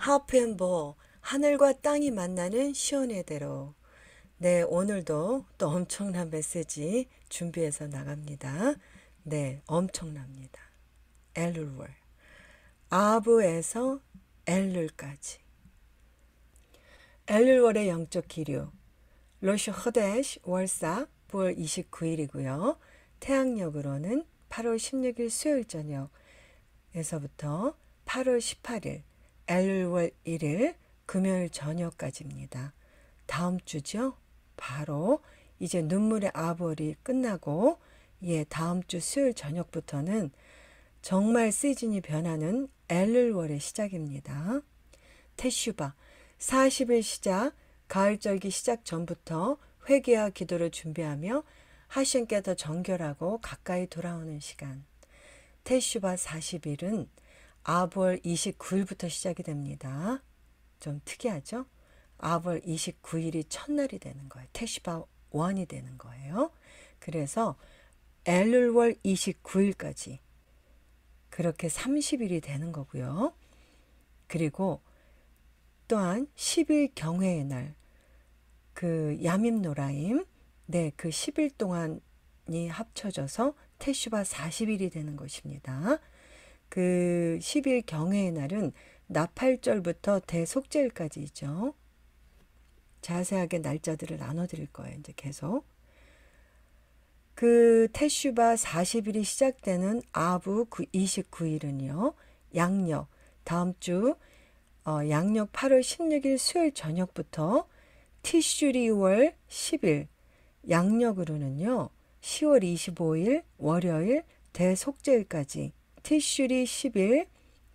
하프앤보 하늘과 땅이 만나는 시온의 대로. 네, 오늘도 또 엄청난 메시지 준비해서 나갑니다. 네, 엄청납니다. 엘룰월. 아브에서 엘룰까지. 엘룰월의 영적 기류. 로시 허데시 월사 9월 29일이고요. 태양력으로는 8월 16일 수요일 저녁에서부터 8월 18일 엘룰월 1일 금요일 저녁까지입니다. 다음 주죠. 바로 이제 눈물의 아벌이 끝나고 다음 주 수요일 저녁부터는 정말 시즌이 변하는 엘룰월의 시작입니다. 테슈바 40일 시작, 가을절기 시작 전부터 회개와 기도를 준비하며 하신께 더 정결하고 가까이 돌아오는 시간. 테슈바 40일은 아벌 29일부터 시작이 됩니다. 좀 특이하죠? 아벌 29일이 첫날이 되는 거예요. 테슈바 1이 되는 거예요. 그래서 엘룰월 29일까지 그렇게 30일이 되는 거고요. 그리고 또한 10일 경회의 날, 그 야밈 노라임, 그 10일 동안이 합쳐져서 테슈바 40일이 되는 것입니다. 그 10일 경회의 날은 나팔절부터 대속죄일까지죠. 자세하게 날짜들을 나눠드릴 거예요. 이제 계속. 그 테슈바 40일이 시작되는 아부 29일은요. 양력, 다음 주 양력 8월 16일 수요일 저녁부터 티슈리월 10일, 양력으로는요. 10월 25일 월요일 대속죄일까지 티슈리 10일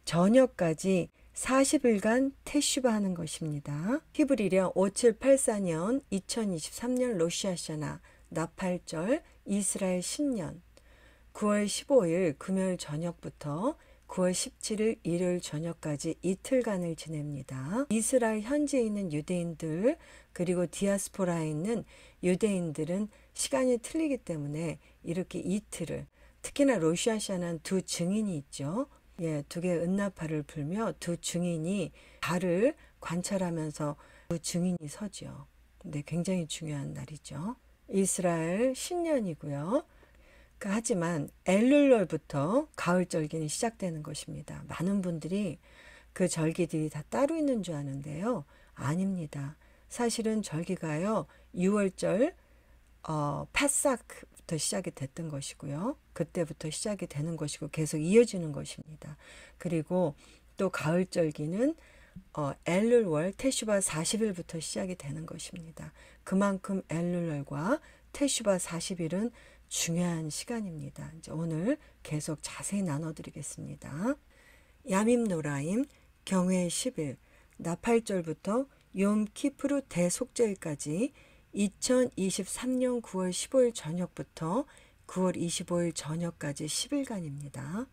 저녁까지 40일간 테슈바 하는 것입니다. 히브리령 5784년 2023년 로시아샤나 나팔절 이스라엘 신년 9월 15일 금요일 저녁부터 9월 17일 일요일 저녁까지 이틀간을 지냅니다. 이스라엘 현지에 있는 유대인들 그리고 디아스포라에 있는 유대인들은 시간이 틀리기 때문에 이렇게 이틀을, 특히나 로시아샤는 두 증인이 있죠. 두 개의 은나팔을 불며 두 증인이 달을 관찰하면서 두 증인이 서죠. 근데 굉장히 중요한 날이죠. 이스라엘 신년이고요. 하지만 엘룰월부터 가을절기는 시작되는 것입니다. 많은 분들이 그 절기들이 다 따로 있는 줄 아는데요. 아닙니다. 사실은 절기가요. 6월절 파삭부터 시작이 됐던 것이고요. 그때부터 시작이 되는 것이고 계속 이어지는 것입니다. 그리고 또 가을절기는 엘룰월 테슈바 40일부터 시작이 되는 것입니다. 그만큼 엘룰월과 테슈바 40일은 중요한 시간입니다. 이제 오늘 계속 자세히 나눠드리겠습니다. 야밈 노라임 경회 10일 나팔절부터 욤 키프루 대속죄일까지 2023년 9월 15일 저녁부터 9월 25일 저녁까지 10일간입니다.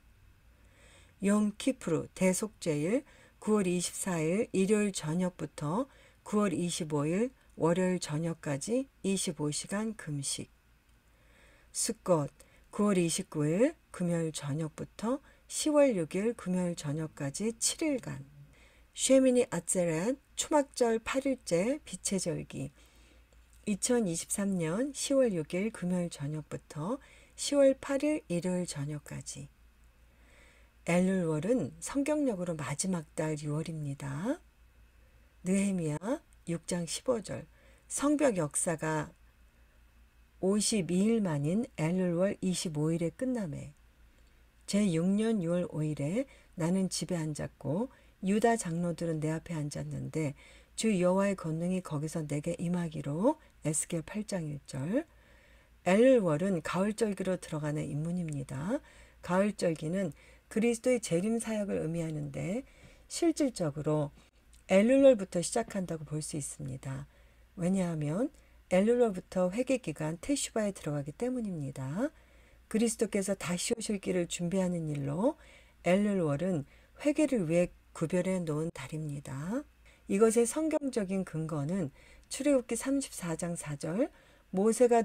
욤 키프루 대속죄일 9월 24일 일요일 저녁부터 9월 25일 월요일 저녁까지 25시간 금식. 스꽃 9월 29일 금요일 저녁부터 10월 6일 금요일 저녁까지 7일간. 쉐미니 아ጼ렛 초막절 8일째 빛의 절기 2023년 10월 6일 금요일 저녁부터 10월 8일 일요일 저녁까지. 엘룰월은 성경력으로 마지막 달 6월입니다. 느헤미야 6장 15절 성벽 역사가 52일 만인 엘룰월 25일에 끝나매 제6년 6월 5일에 나는 집에 앉았고 유다 장로들은 내 앞에 앉았는데 주 여호와의 권능이 거기서 내게 임하기로 에스겔 8장 1절. 엘룰월은 가을절기로 들어가는 인문입니다. 가을절기는 그리스도의 재림 사역을 의미하는데 실질적으로 엘룰월부터 시작한다고 볼 수 있습니다. 왜냐하면 엘룰월부터 회개기간 테슈바에 들어가기 때문입니다. 그리스도께서 다시 오실 길을 준비하는 일로 엘룰월은 회개를 위해 구별해 놓은 달입니다. 이것의 성경적인 근거는 출애굽기 34장 4절 모세가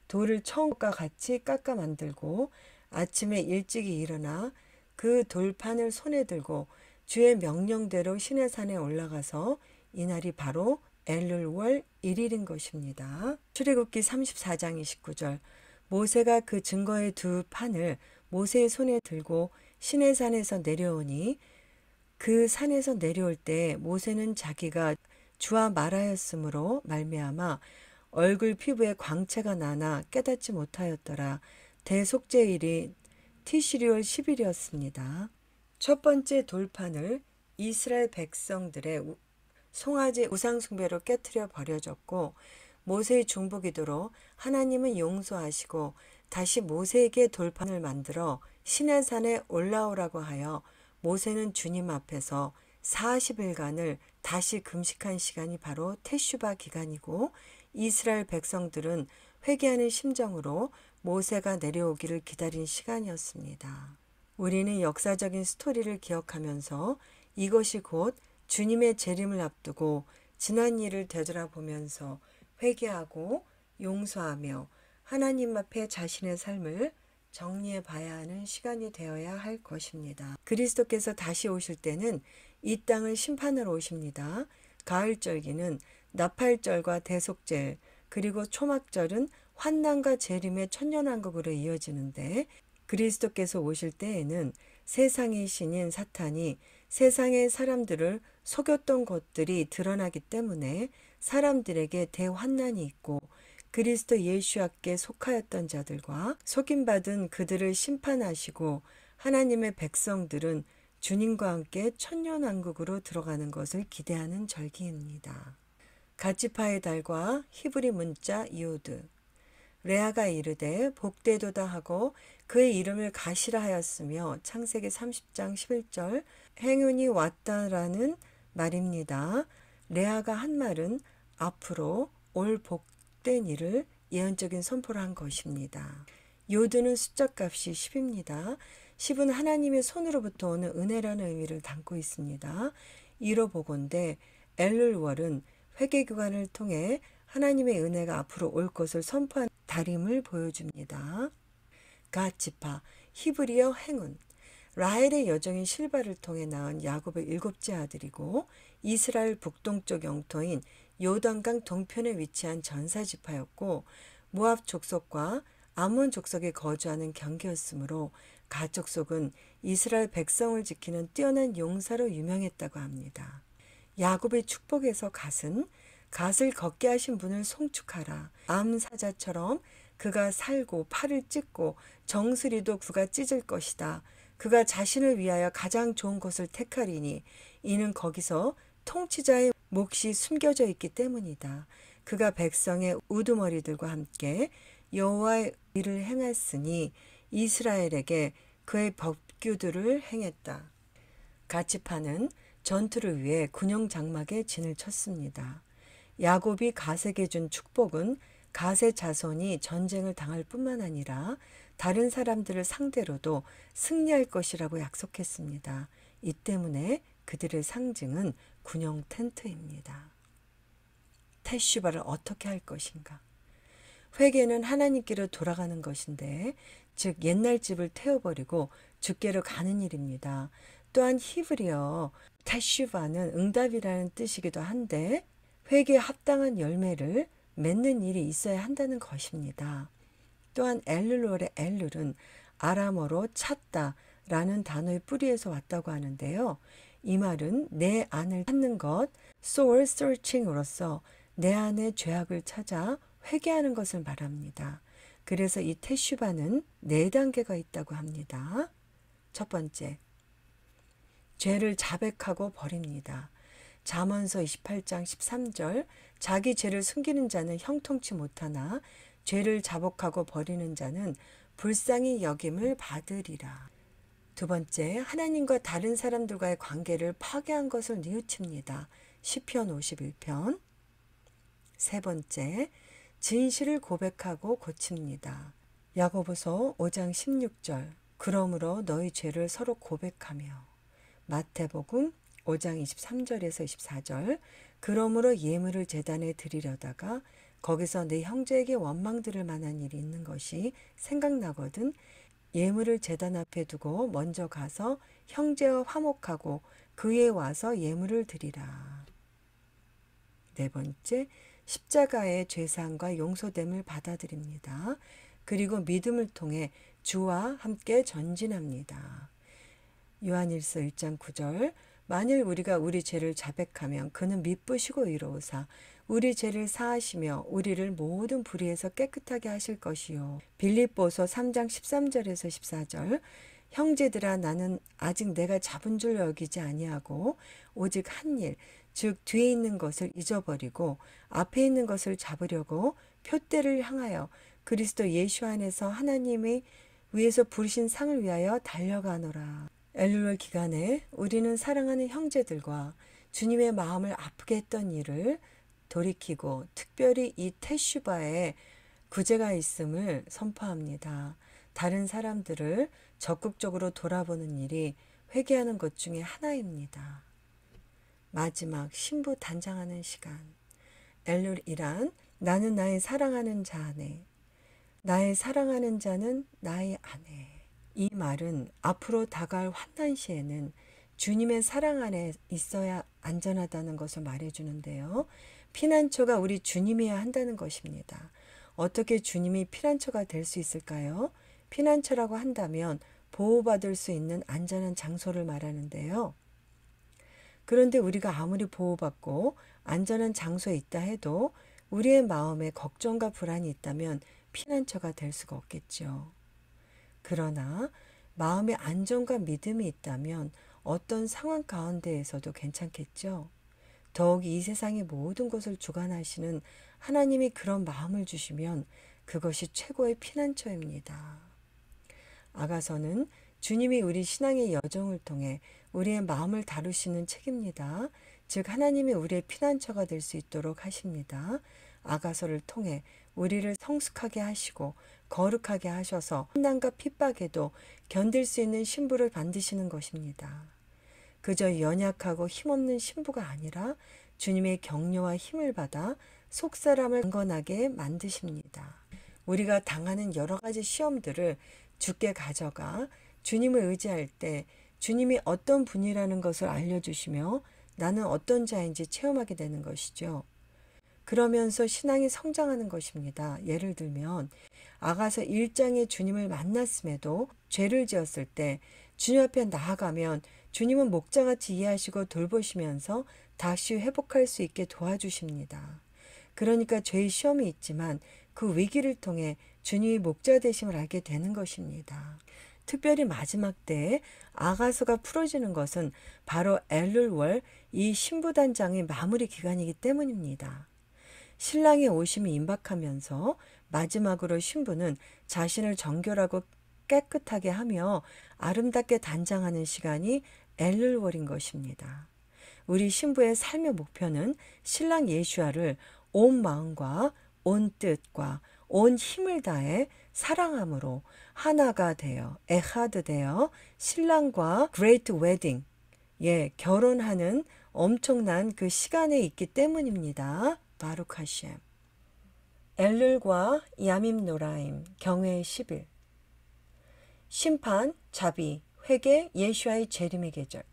돌을 처음과 같이 깎아 만들고 아침에 일찍이 일어나 그 돌판을 손에 들고 주의 명령대로 시내산에 올라가서 이날이 바로 엘룰월 1일인 것입니다. 출애굽기 34장 29절 모세가 그 증거의 두 판을 모세의 손에 들고 시내산에서 내려오니 그 산에서 내려올 때 모세는 자기가 주와 말하였으므로 말미암아 얼굴 피부에 광채가 나나 깨닫지 못하였더라. 대속죄일이 티시리월 10일이었습니다. 첫 번째 돌판을 이스라엘 백성들의 송아지 우상숭배로 깨트려 버려졌고 모세의 중보기도로 하나님은 용서하시고 다시 모세에게 돌판을 만들어 시내산에 올라오라고 하여 모세는 주님 앞에서 40일간을 다시 금식한 시간이 바로 테슈바 기간이고 이스라엘 백성들은 회개하는 심정으로 모세가 내려오기를 기다린 시간이었습니다. 우리는 역사적인 스토리를 기억하면서 이것이 곧 주님의 재림을 앞두고 지난 일을 되돌아보면서 회개하고 용서하며 하나님 앞에 자신의 삶을 정리해 봐야 하는 시간이 되어야 할 것입니다. 그리스도께서 다시 오실 때는 이 땅을 심판하러 오십니다. 가을절기는 나팔절과 대속절 그리고 초막절은 환난과 재림의 천년왕국으로 이어지는데 그리스도께서 오실 때에는 세상의 신인 사탄이 세상의 사람들을 속였던 것들이 드러나기 때문에 사람들에게 대환난이 있고 그리스도 예수께 속하였던 자들과 속임받은 그들을 심판하시고 하나님의 백성들은 주님과 함께 천년왕국으로 들어가는 것을 기대하는 절기입니다. 가치파의 달과 히브리 문자 이오드 레아가 이르되 복되도다 하고 그의 이름을 가시라 하였으며 창세기 30장 11절 행운이 왔다라는 말입니다. 레아가 한 말은 앞으로 올 복된 일을 예언적인 선포를 한 것입니다. 요드는 숫자값이 10입니다. 10은 하나님의 손으로부터 오는 은혜라는 의미를 담고 있습니다. 이로 보건대 엘룰월은 회개기간을 통해 하나님의 은혜가 앞으로 올 것을 선포한 달임을 보여줍니다. 가치파, 히브리어 행운, 라헬의 여종인 실바를 통해 낳은 야곱의 7째 아들이고 이스라엘 북동쪽 영토인 요단강 동편에 위치한 전사지파였고 모압 족속과 아몬 족속에 거주하는 경계였으므로 가 족속은 이스라엘 백성을 지키는 뛰어난 용사로 유명했다고 합니다. 야곱의 축복에서 갓을 걷게 하신 분을 송축하라. 암사자처럼 그가 살고 팔을 찢고 정수리도 그가 찢을 것이다. 그가 자신을 위하여 가장 좋은 곳을 택하리니 이는 거기서 통치자의 몫이 숨겨져 있기 때문이다. 그가 백성의 우두머리들과 함께 여호와의 일을 행했으니 이스라엘에게 그의 법규들을 행했다. 가치파는 전투를 위해 군용 장막에 진을 쳤습니다. 야곱이 갓에게 준 축복은 갓의 자손이 전쟁을 당할 뿐만 아니라 다른 사람들을 상대로도 승리할 것이라고 약속했습니다. 이 때문에 그들의 상징은 군용 텐트입니다. 테슈바를 어떻게 할 것인가? 회개는 하나님께로 돌아가는 것인데 즉 옛날 집을 태워버리고 주께로 가는 일입니다. 또한 히브리어 테슈바는 응답이라는 뜻이기도 한데 회개에 합당한 열매를 맺는 일이 있어야 한다는 것입니다. 또한 엘룰월의 엘룰은 아람어로 찾다 라는 단어의 뿌리에서 왔다고 하는데요. 이 말은 내 안을 찾는 것, soul searching으로서 내 안의 죄악을 찾아 회개하는 것을 말합니다. 그래서 이 테슈바는 4단계가 있다고 합니다. 첫 번째, 죄를 자백하고 버립니다. 잠언서 28장 13절 자기 죄를 숨기는 자는 형통치 못하나 죄를 자복하고 버리는 자는 불쌍히 여김을 받으리라. 두 번째, 하나님과 다른 사람들과의 관계를 파괴한 것을 뉘우칩니다. 시편 51편. 세 번째, 진실을 고백하고 고칩니다. 야고보서 5장 16절 그러므로 너희 죄를 서로 고백하며. 마태복음 5장 23절에서 24절 그러므로 예물을 제단에 드리려다가 거기서 내 형제에게 원망 들을 만한 일이 있는 것이 생각나거든 예물을 제단 앞에 두고 먼저 가서 형제와 화목하고 그에 와서 예물을 드리라. 네 번째, 십자가의 죄사함과 용서됨을 받아들입니다. 그리고 믿음을 통해 주와 함께 전진합니다. 요한일서 1장 9절, 만일 우리가 우리 죄를 자백하면 그는 미쁘시고 의로우사 우리 죄를 사하시며 우리를 모든 불의에서 깨끗하게 하실 것이요. 빌립보서 3장 13절에서 14절, 형제들아 나는 아직 내가 잡은 줄 여기지 아니하고 오직 한 일, 즉 뒤에 있는 것을 잊어버리고 앞에 있는 것을 잡으려고 표대를 향하여 그리스도 예수 안에서 하나님의 위에서 부르신 상을 위하여 달려가노라. 엘룰월 기간에 우리는 사랑하는 형제들과 주님의 마음을 아프게 했던 일을 돌이키고 특별히 이 테슈바에 구제가 있음을 선포합니다. 다른 사람들을 적극적으로 돌아보는 일이 회개하는 것 중에 하나입니다. 마지막 신부 단장하는 시간. 엘룰이란 나는 나의 사랑하는 자 안에, 나의 사랑하는 자는 나의 아내. 이 말은 앞으로 다가올 환난 시에는 주님의 사랑 안에 있어야 안전하다는 것을 말해주는데요. 피난처가 우리 주님이어야 한다는 것입니다. 어떻게 주님이 피난처가 될 수 있을까요? 피난처라고 한다면 보호받을 수 있는 안전한 장소를 말하는데요. 그런데 우리가 아무리 보호받고 안전한 장소에 있다 해도 우리의 마음에 걱정과 불안이 있다면 피난처가 될 수가 없겠죠. 그러나 마음의 안정과 믿음이 있다면 어떤 상황 가운데에서도 괜찮겠죠. 더욱 이 세상의 모든 것을 주관하시는 하나님이 그런 마음을 주시면 그것이 최고의 피난처입니다. 아가서는 주님이 우리 신앙의 여정을 통해 우리의 마음을 다루시는 책입니다. 즉 하나님이 우리의 피난처가 될 수 있도록 하십니다. 아가서를 통해 우리를 성숙하게 하시고 거룩하게 하셔서 환난과 핍박에도 견딜 수 있는 신부를 만드시는 것입니다. 그저 연약하고 힘없는 신부가 아니라 주님의 격려와 힘을 받아 속사람을 강건하게 만드십니다. 우리가 당하는 여러 가지 시험들을 주께 가져가 주님을 의지할 때 주님이 어떤 분이라는 것을 알려주시며 나는 어떤 자인지 체험하게 되는 것이죠. 그러면서 신앙이 성장하는 것입니다. 예를 들면 아가서 1장에 주님을 만났음에도 죄를 지었을 때 주님 앞에 나아가면 주님은 목자같이 이해하시고 돌보시면서 다시 회복할 수 있게 도와주십니다. 그러니까 죄의 시험이 있지만 그 위기를 통해 주님이 목자 되심을 알게 되는 것입니다. 특별히 마지막 때에 아가서가 풀어지는 것은 바로 엘룰월 이 신부단장의 마무리 기간이기 때문입니다. 신랑의 오심이 임박하면서 마지막으로 신부는 자신을 정결하고 깨끗하게 하며 아름답게 단장하는 시간이 엘룰월인 것입니다. 우리 신부의 삶의 목표는 신랑 예수아를 온 마음과 온 뜻과 온 힘을 다해 사랑함으로 하나가 되어 에하드 되어 신랑과 그레이트 웨딩 결혼하는 엄청난 그 시간에 있기 때문입니다. 바룩 하셴. 엘룰과 야밈 노라임 경외의 10일. 심판, 자비, 회개, 예수아의 재림의 계절.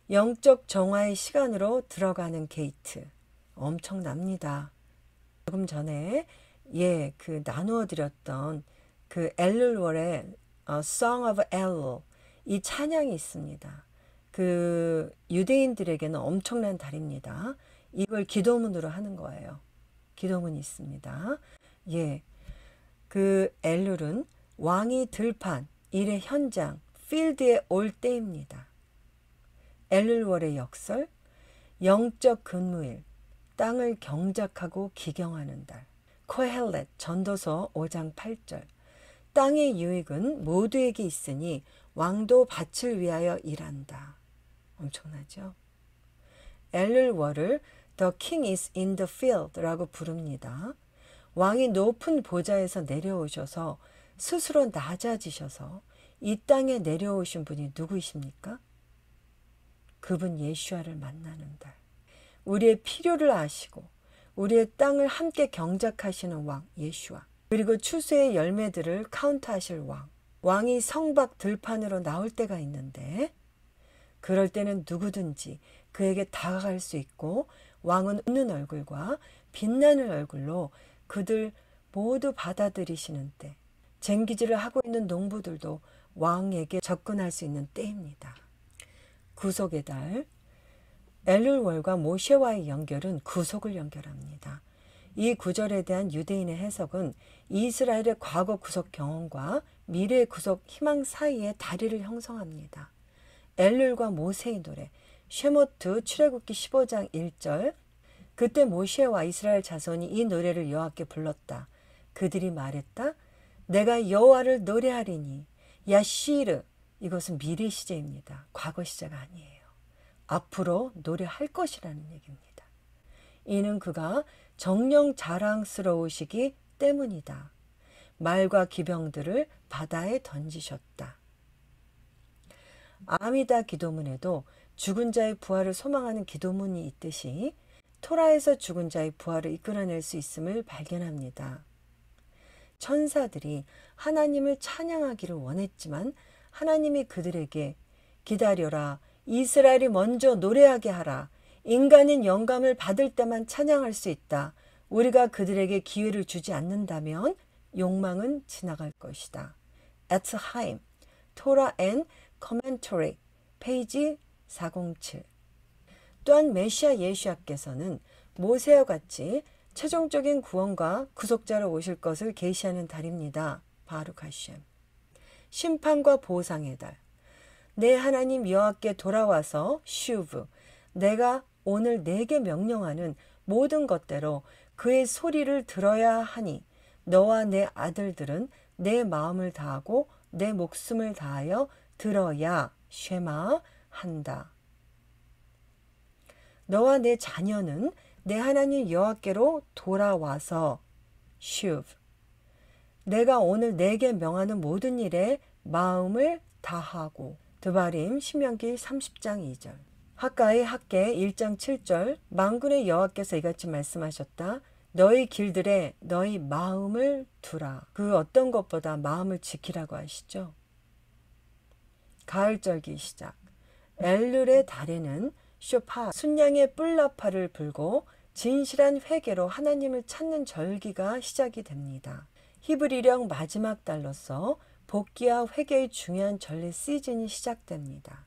영적 정화의 시간으로 들어가는 게이트. 엄청납니다. 조금 전에 나누어 드렸던 그 엘룰월의 Song of Elul 이 찬양이 있습니다. 그 유대인들에게는 엄청난 달입니다. 이걸 기도문으로 하는 거예요. 기도문이 있습니다. 그 엘룰은 왕이 들판, 일의 현장, 필드에 올 때입니다. 엘룰월의 역설, 영적 근무일, 땅을 경작하고 기경하는 달. 코헬렛 전도서 5장 8절. 땅의 유익은 모두에게 있으니 왕도 밭을 위하여 일한다. 엄청나죠? 엘룰월을 The King is in the field 라고 부릅니다. 왕이 높은 보좌에서 내려오셔서 스스로 낮아지셔서 이 땅에 내려오신 분이 누구이십니까? 그분 예수아를 만나는 달. 우리의 필요를 아시고 우리의 땅을 함께 경작하시는 왕 예수아. 그리고 추수의 열매들을 카운트하실 왕. 왕이 성박 들판으로 나올 때가 있는데 그럴 때는 누구든지 그에게 다가갈 수 있고 왕은 웃는 얼굴과 빛나는 얼굴로 그들 모두 받아들이시는 때, 쟁기질을 하고 있는 농부들도 왕에게 접근할 수 있는 때입니다. 구속의 달, 엘룰월과 모세와의 연결은 구속을 연결합니다. 이 구절에 대한 유대인의 해석은 이스라엘의 과거 구속 경험과 미래의 구속 희망 사이의 다리를 형성합니다. 엘룰과 모세의 노래, 쉐모트 출애굽기 15장 1절. 그때 모세와 이스라엘 자손이 이 노래를 여호와께 불렀다. 그들이 말했다. 내가 여호와를 노래하리니. 야시르. 이것은 미래 시제입니다. 과거 시제가 아니에요. 앞으로 노래할 것이라는 얘기입니다. 이는 그가 정령 자랑스러우시기 때문이다. 말과 기병들을 바다에 던지셨다. 아미다 기도문에도 죽은 자의 부활을 소망하는 기도문이 있듯이 토라에서 죽은 자의 부활을 이끌어낼 수 있음을 발견합니다. 천사들이 하나님을 찬양하기를 원했지만 하나님이 그들에게 기다려라. 이스라엘이 먼저 노래하게 하라. 인간은 영감을 받을 때만 찬양할 수 있다. 우리가 그들에게 기회를 주지 않는다면 욕망은 지나갈 것이다. 에츠하임, 토라 앤 커멘터리, 페이지 407. 또한 메시아 예수야께서는 모세와 같이 최종적인 구원과 구속자로 오실 것을 계시하는 달입니다. 바룩 하셴. 심판과 보상의 달. 내 하나님 여호와께 돌아와서 슈브. 내가 오늘 내게 명령하는 모든 것대로 그의 소리를 들어야 하니 너와 내 아들들은 내 마음을 다하고 내 목숨을 다하여 들어야 쉐마 한다. 너와 내 자녀는 내 하나님 여호와께로 돌아와서 슈브. 내가 오늘 내게 명하는 모든 일에 마음을 다하고. 드바림 신명기 30장 2절. 학가의 학계 1장 7절. 만군의 여호와께서 이같이 말씀하셨다. 너희 길들에 너희 마음을 두라. 그 어떤 것보다 마음을 지키라고 하시죠. 가을절기 시작. 엘룰의 달에는 쇼파 순양의 뿔나파를 불고 진실한 회개로 하나님을 찾는 절기가 시작이 됩니다. 히브리령 마지막 달로서 복귀와 회개의 중요한 전례 시즌이 시작됩니다.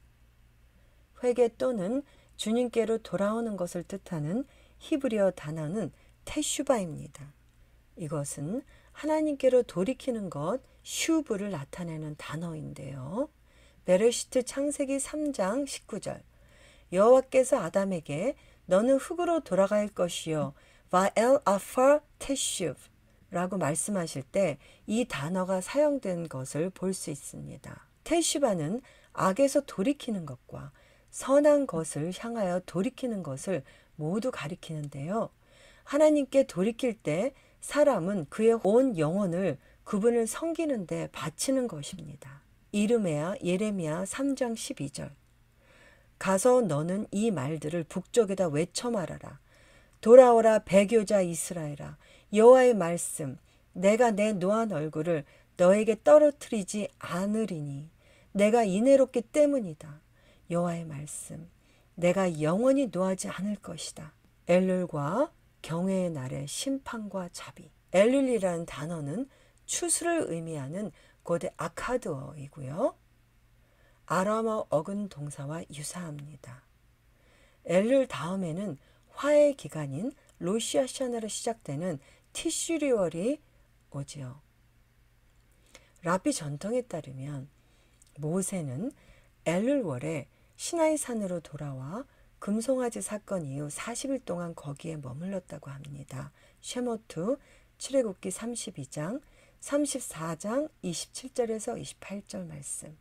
회개 또는 주님께로 돌아오는 것을 뜻하는 히브리어 단어는 테슈바입니다. 이것은 하나님께로 돌이키는 것, 슈브를 나타내는 단어인데요. 베레시트 창세기 3장 19절. 여호와께서 아담에게 너는 흙으로 돌아갈 것이요 바엘 아파 테슈브 라고 말씀하실 때 이 단어가 사용된 것을 볼 수 있습니다. 테슈바는 악에서 돌이키는 것과 선한 것을 향하여 돌이키는 것을 모두 가리키는데요. 하나님께 돌이킬 때 사람은 그의 온 영혼을 그분을 섬기는 데 바치는 것입니다. 이르메야 예레미야 3장 12절. 가서 너는 이 말들을 북쪽에다 외쳐 말하라. 돌아오라 배교자 이스라엘아. 여호와의 말씀. 내가 내 노한 얼굴을 너에게 떨어뜨리지 않으리니 내가 인애롭기 때문이다. 여호와의 말씀. 내가 영원히 노하지 않을 것이다. 엘룰과 경외의 날의 심판과 자비. 엘룰이라는 단어는 추수를 의미하는 고대 아카드어이고요. 아람어 어근 동사와 유사합니다. 엘룰 다음에는 화해 기간인 로시아샤나로 시작되는 티슈리월이 오지요. 라비 전통에 따르면 모세는 엘룰월에 시나이 산으로 돌아와 금송아지 사건 이후 40일 동안 거기에 머물렀다고 합니다. 쉐모트 출애굽기 32장 34장 27절에서 28절 말씀.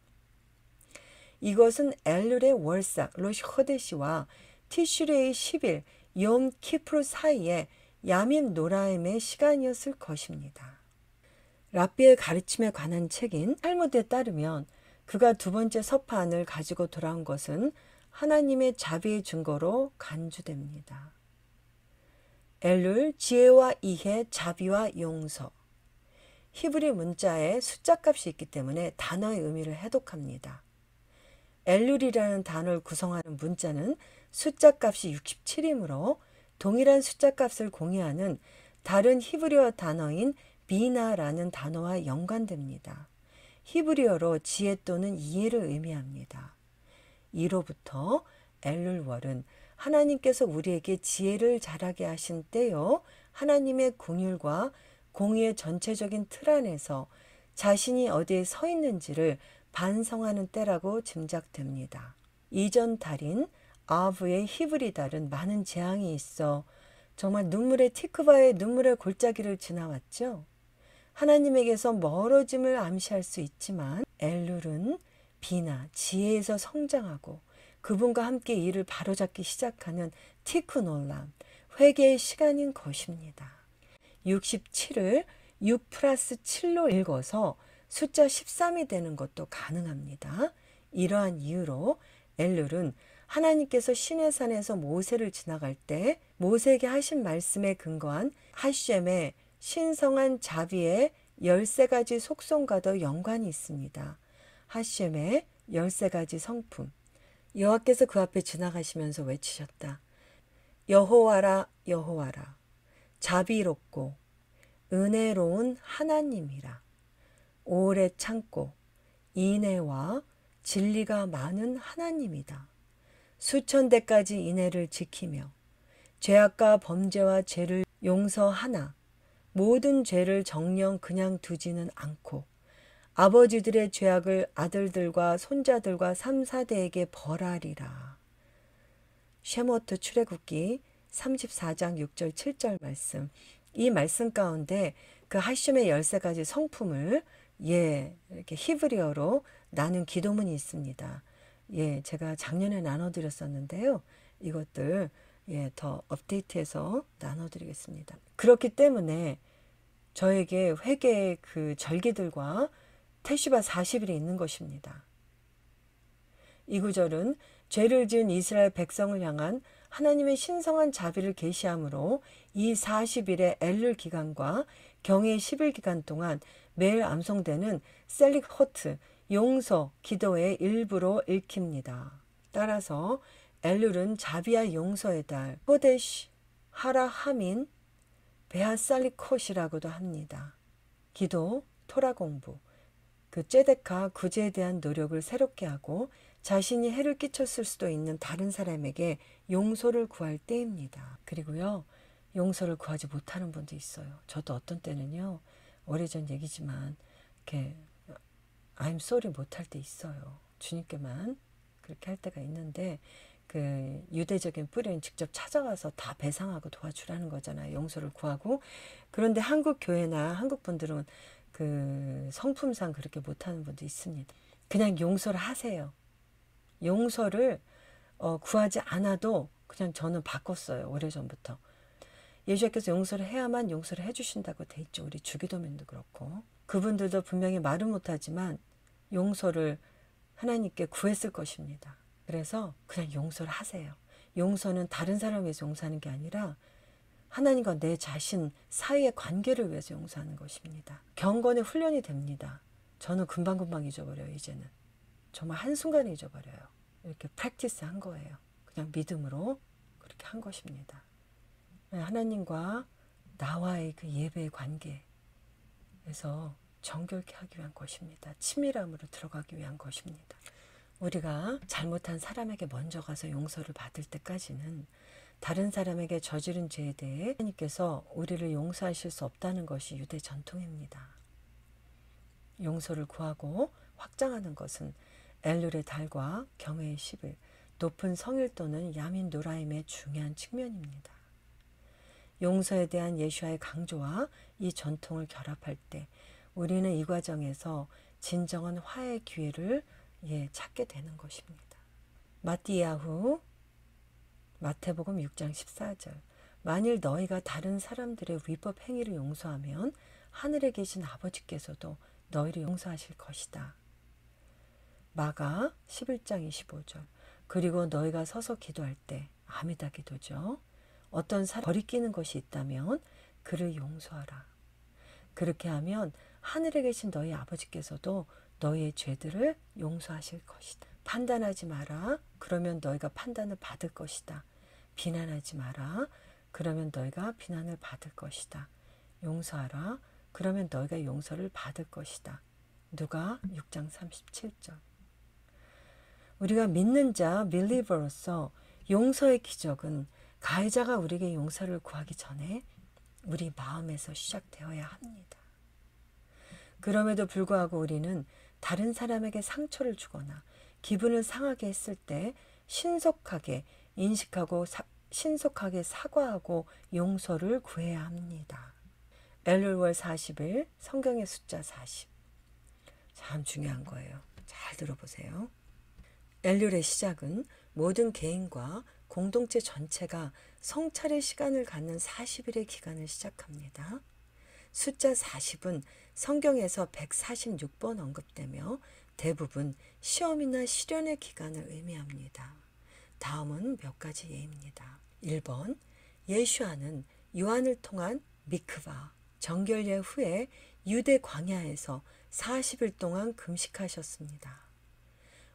이것은 엘룰의 월삭 로시 허데시와 티슈레의 10일 욤 키프루 사이에 야밈 노라임의 시간이었을 것입니다. 랍비의 가르침에 관한 책인 탈무드에 따르면 그가 두 번째 서판을 가지고 돌아온 것은 하나님의 자비의 증거로 간주됩니다. 엘룰 지혜와 이해, 자비와 용서. 히브리 문자에 숫자값이 있기 때문에 단어의 의미를 해독합니다. 엘룰이라는 단어를 구성하는 문자는 숫자 값이 67이므로 동일한 숫자 값을 공유하는 다른 히브리어 단어인 비나라는 단어와 연관됩니다. 히브리어로 지혜 또는 이해를 의미합니다. 이로부터 엘룰월은 하나님께서 우리에게 지혜를 자라게 하신 때요, 하나님의 긍휼과 공의의 전체적인 틀 안에서 자신이 어디에 서 있는지를 반성하는 때라고 짐작됩니다. 이전 달인 아브의 히브리 달은 많은 재앙이 있어 정말 눈물의 티크바의 눈물의 골짜기를 지나왔죠. 하나님에게서 멀어짐을 암시할 수 있지만 엘룰은 비나 지혜에서 성장하고 그분과 함께 일을 바로잡기 시작하는 티크놀람, 회개의 시간인 것입니다. 67을 6 플러스 7로 읽어서 숫자 13이 되는 것도 가능합니다. 이러한 이유로 엘룰은 하나님께서 시내산에서 모세를 지나갈 때 모세에게 하신 말씀에 근거한 하셴의 신성한 자비의 13가지 속성과도 연관이 있습니다. 하셴의 13가지 성품. 여호와께서 그 앞에 지나가시면서 외치셨다. 여호와라 여호와라 자비롭고 은혜로운 하나님이라. 오래 참고 인애와 진리가 많은 하나님이다. 수천 대까지 인애를 지키며 죄악과 범죄와 죄를 용서하나 모든 죄를 정녕 그냥 두지는 않고 아버지들의 죄악을 아들들과 손자들과 3, 4대에게 벌하리라. 쉐모트 출애굽기 34장 6절 7절 말씀. 이 말씀 가운데 그 하셴의 13가지 성품을 이렇게 히브리어로 나눈 기도문이 있습니다. 제가 작년에 나눠드렸었는데요. 이것들 더 업데이트해서 나눠드리겠습니다. 그렇기 때문에 저에게 회개의 그 절기들과 테슈바 40일이 있는 것입니다. 이 구절은 죄를 지은 이스라엘 백성을 향한 하나님의 신성한 자비를 계시하므로 이 40일의 엘룰 기간과 경의 10일 기간 동안 매일 암송되는 셀릭호트 용서 기도의 일부로 읽힙니다. 따라서 엘룰은 자비와 용서의 달 호데시 하라하민 베하살리콧이라고도 합니다. 기도, 토라 공부, 그 째데카 구제에 대한 노력을 새롭게 하고 자신이 해를 끼쳤을 수도 있는 다른 사람에게 용서를 구할 때입니다. 그리고요, 용서를 구하지 못하는 분도 있어요. 저도 어떤 때는요, 오래전 얘기지만 이렇게 I'm sorry 못할 때 있어요. 주님께만 그렇게 할 때가 있는데 그 유대적인 뿌리는 직접 찾아가서 다 배상하고 도와주라는 거잖아요. 용서를 구하고. 그런데 한국 교회나 한국 분들은 그 성품상 그렇게 못하는 분도 있습니다. 그냥 용서를 하세요. 용서를 구하지 않아도 그냥 저는 바꿨어요. 오래전부터. 예수께서 용서를 해야만 용서를 해주신다고 돼 있죠. 우리 주기도민도 그렇고. 그분들도 분명히 말은 못하지만 용서를 하나님께 구했을 것입니다. 그래서 그냥 용서를 하세요. 용서는 다른 사람을 위해서 용서하는 게 아니라 하나님과 내 자신 사이의 관계를 위해서 용서하는 것입니다. 경건의 훈련이 됩니다. 저는 금방금방 잊어버려요. 이제는. 정말 한순간에 잊어버려요. 이렇게 프랙티스 한 거예요. 그냥 믿음으로 그렇게 한 것입니다. 하나님과 나와의 그 예배의 관계에서 정결케 하기 위한 것입니다. 친밀함으로 들어가기 위한 것입니다. 우리가 잘못한 사람에게 먼저 가서 용서를 받을 때까지는 다른 사람에게 저지른 죄에 대해 하나님께서 우리를 용서하실 수 없다는 것이 유대 전통입니다. 용서를 구하고 확장하는 것은 엘룰의 달과 경회의 10일, 높은 성일 또는 야민 노라임의 중요한 측면입니다. 용서에 대한 예수와의 강조와 이 전통을 결합할 때 우리는 이 과정에서 진정한 화해의 기회를 찾게 되는 것입니다. 마띠야후 마태복음 6장 14절. 만일 너희가 다른 사람들의 위법 행위를 용서하면 하늘에 계신 아버지께서도 너희를 용서하실 것이다. 마가 11장 25절. 그리고 너희가 서서 기도할 때 아미다 기도죠. 어떤 사람 버리끼는 것이 있다면 그를 용서하라. 그렇게 하면 하늘에 계신 너희 아버지께서도 너희의 죄들을 용서하실 것이다. 판단하지 마라. 그러면 너희가 판단을 받을 것이다. 비난하지 마라. 그러면 너희가 비난을 받을 것이다. 용서하라. 그러면 너희가 용서를 받을 것이다. 누가 6장 37절. 우리가 믿는 자, believer로서 용서의 기적은 가해자가 우리에게 용서를 구하기 전에 우리 마음에서 시작되어야 합니다. 그럼에도 불구하고 우리는 다른 사람에게 상처를 주거나 기분을 상하게 했을 때 신속하게 인식하고 신속하게 사과하고 용서를 구해야 합니다. 엘룰월 40일, 성경의 숫자 40. 참 중요한 거예요. 잘 들어보세요. 엘룰의 시작은 모든 개인과 공동체 전체가 성찰의 시간을 갖는 40일의 기간을 시작합니다. 숫자 40은 성경에서 146번 언급되며 대부분 시험이나 시련의 기간을 의미합니다. 다음은 몇 가지 예입니다. 1번, 예슈아는 요한을 통한 미크바, 정결례 후에 유대 광야에서 40일 동안 금식하셨습니다.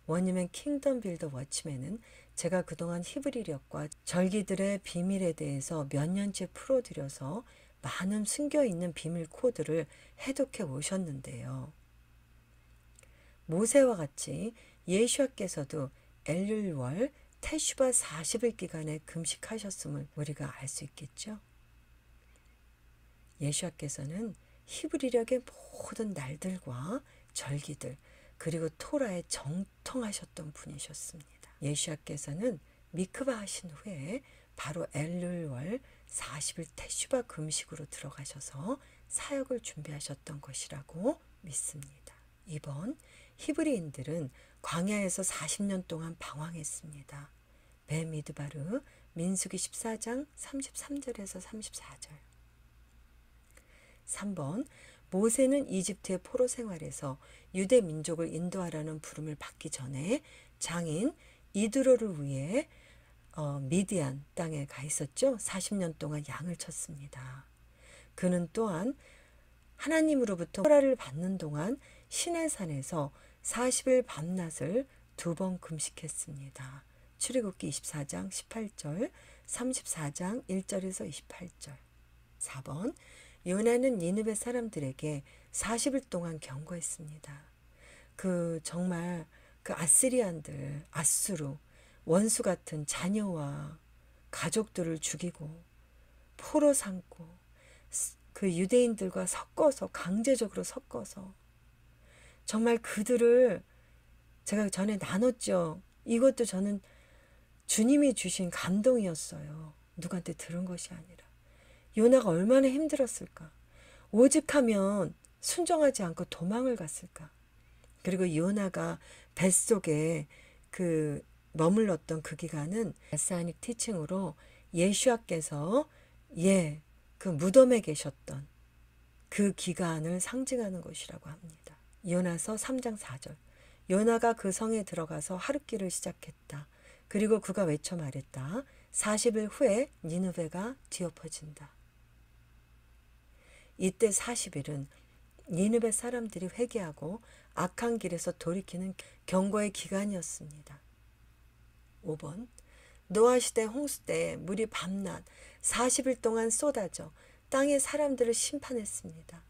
원유맨 킹덤 빌더 워치맨은 제가 그동안 히브리력과 절기들의 비밀에 대해서 몇 년째 풀어드려서 많은 숨겨있는 비밀 코드를 해독해 오셨는데요. 모세와 같이 예수께서도 엘룰월 테슈바 40일 기간에 금식하셨음을 우리가 알 수 있겠죠. 예수께서는 히브리력의 모든 날들과 절기들 그리고 토라에 정통하셨던 분이셨습니다. 예수께서는 미크바 하신 후에 바로 엘룰월 40일 테슈바 금식으로 들어가셔서 사역을 준비하셨던 것이라고 믿습니다. 2번, 히브리인들은 광야에서 40년 동안 방황했습니다. 베미드바르, 민수기 14장 33절에서 34절. 3번, 모세는 이집트의 포로 생활에서 유대 민족을 인도하라는 부름을 받기 전에 장인 이드로를 위해 미디안 땅에 가 있었죠. 40년 동안 양을 쳤습니다. 그는 또한 하나님으로부터 허락을 받는 동안 시내산에서 40일 밤낮을 2번 금식했습니다. 출애굽기 24장 18절, 34장 1절에서 28절. 4번, 요나는 니느웨 사람들에게 40일 동안 경고했습니다. 정말 아스리안들, 아수르, 원수 같은 자녀와 가족들을 죽이고 포로 삼고 그 유대인들과 강제적으로 섞어서 정말 그들을 제가 전에 나눴죠. 이것도 저는 주님이 주신 감동이었어요. 누구한테 들은 것이 아니라. 요나가 얼마나 힘들었을까. 오직하면 순종하지 않고 도망을 갔을까. 그리고 요나가 뱃속에 머물렀던 그 기간은 메사닉 티칭으로 예수께서 그 무덤에 계셨던 그 기간을 상징하는 것이라고 합니다. 요나서 3장 4절. 요나가 그 성에 들어가서 하룻길을 시작했다. 그리고 그가 외쳐 말했다. 40일 후에 니느웨가 뒤엎어진다. 이때 40일은 니느웨 사람들이 회개하고 악한 길에서 돌이키는 경고의 기간이었습니다. 5번, 노아 시대 홍수 때 물이 밤낮 40일 동안 쏟아져 땅의 사람들을 심판했습니다.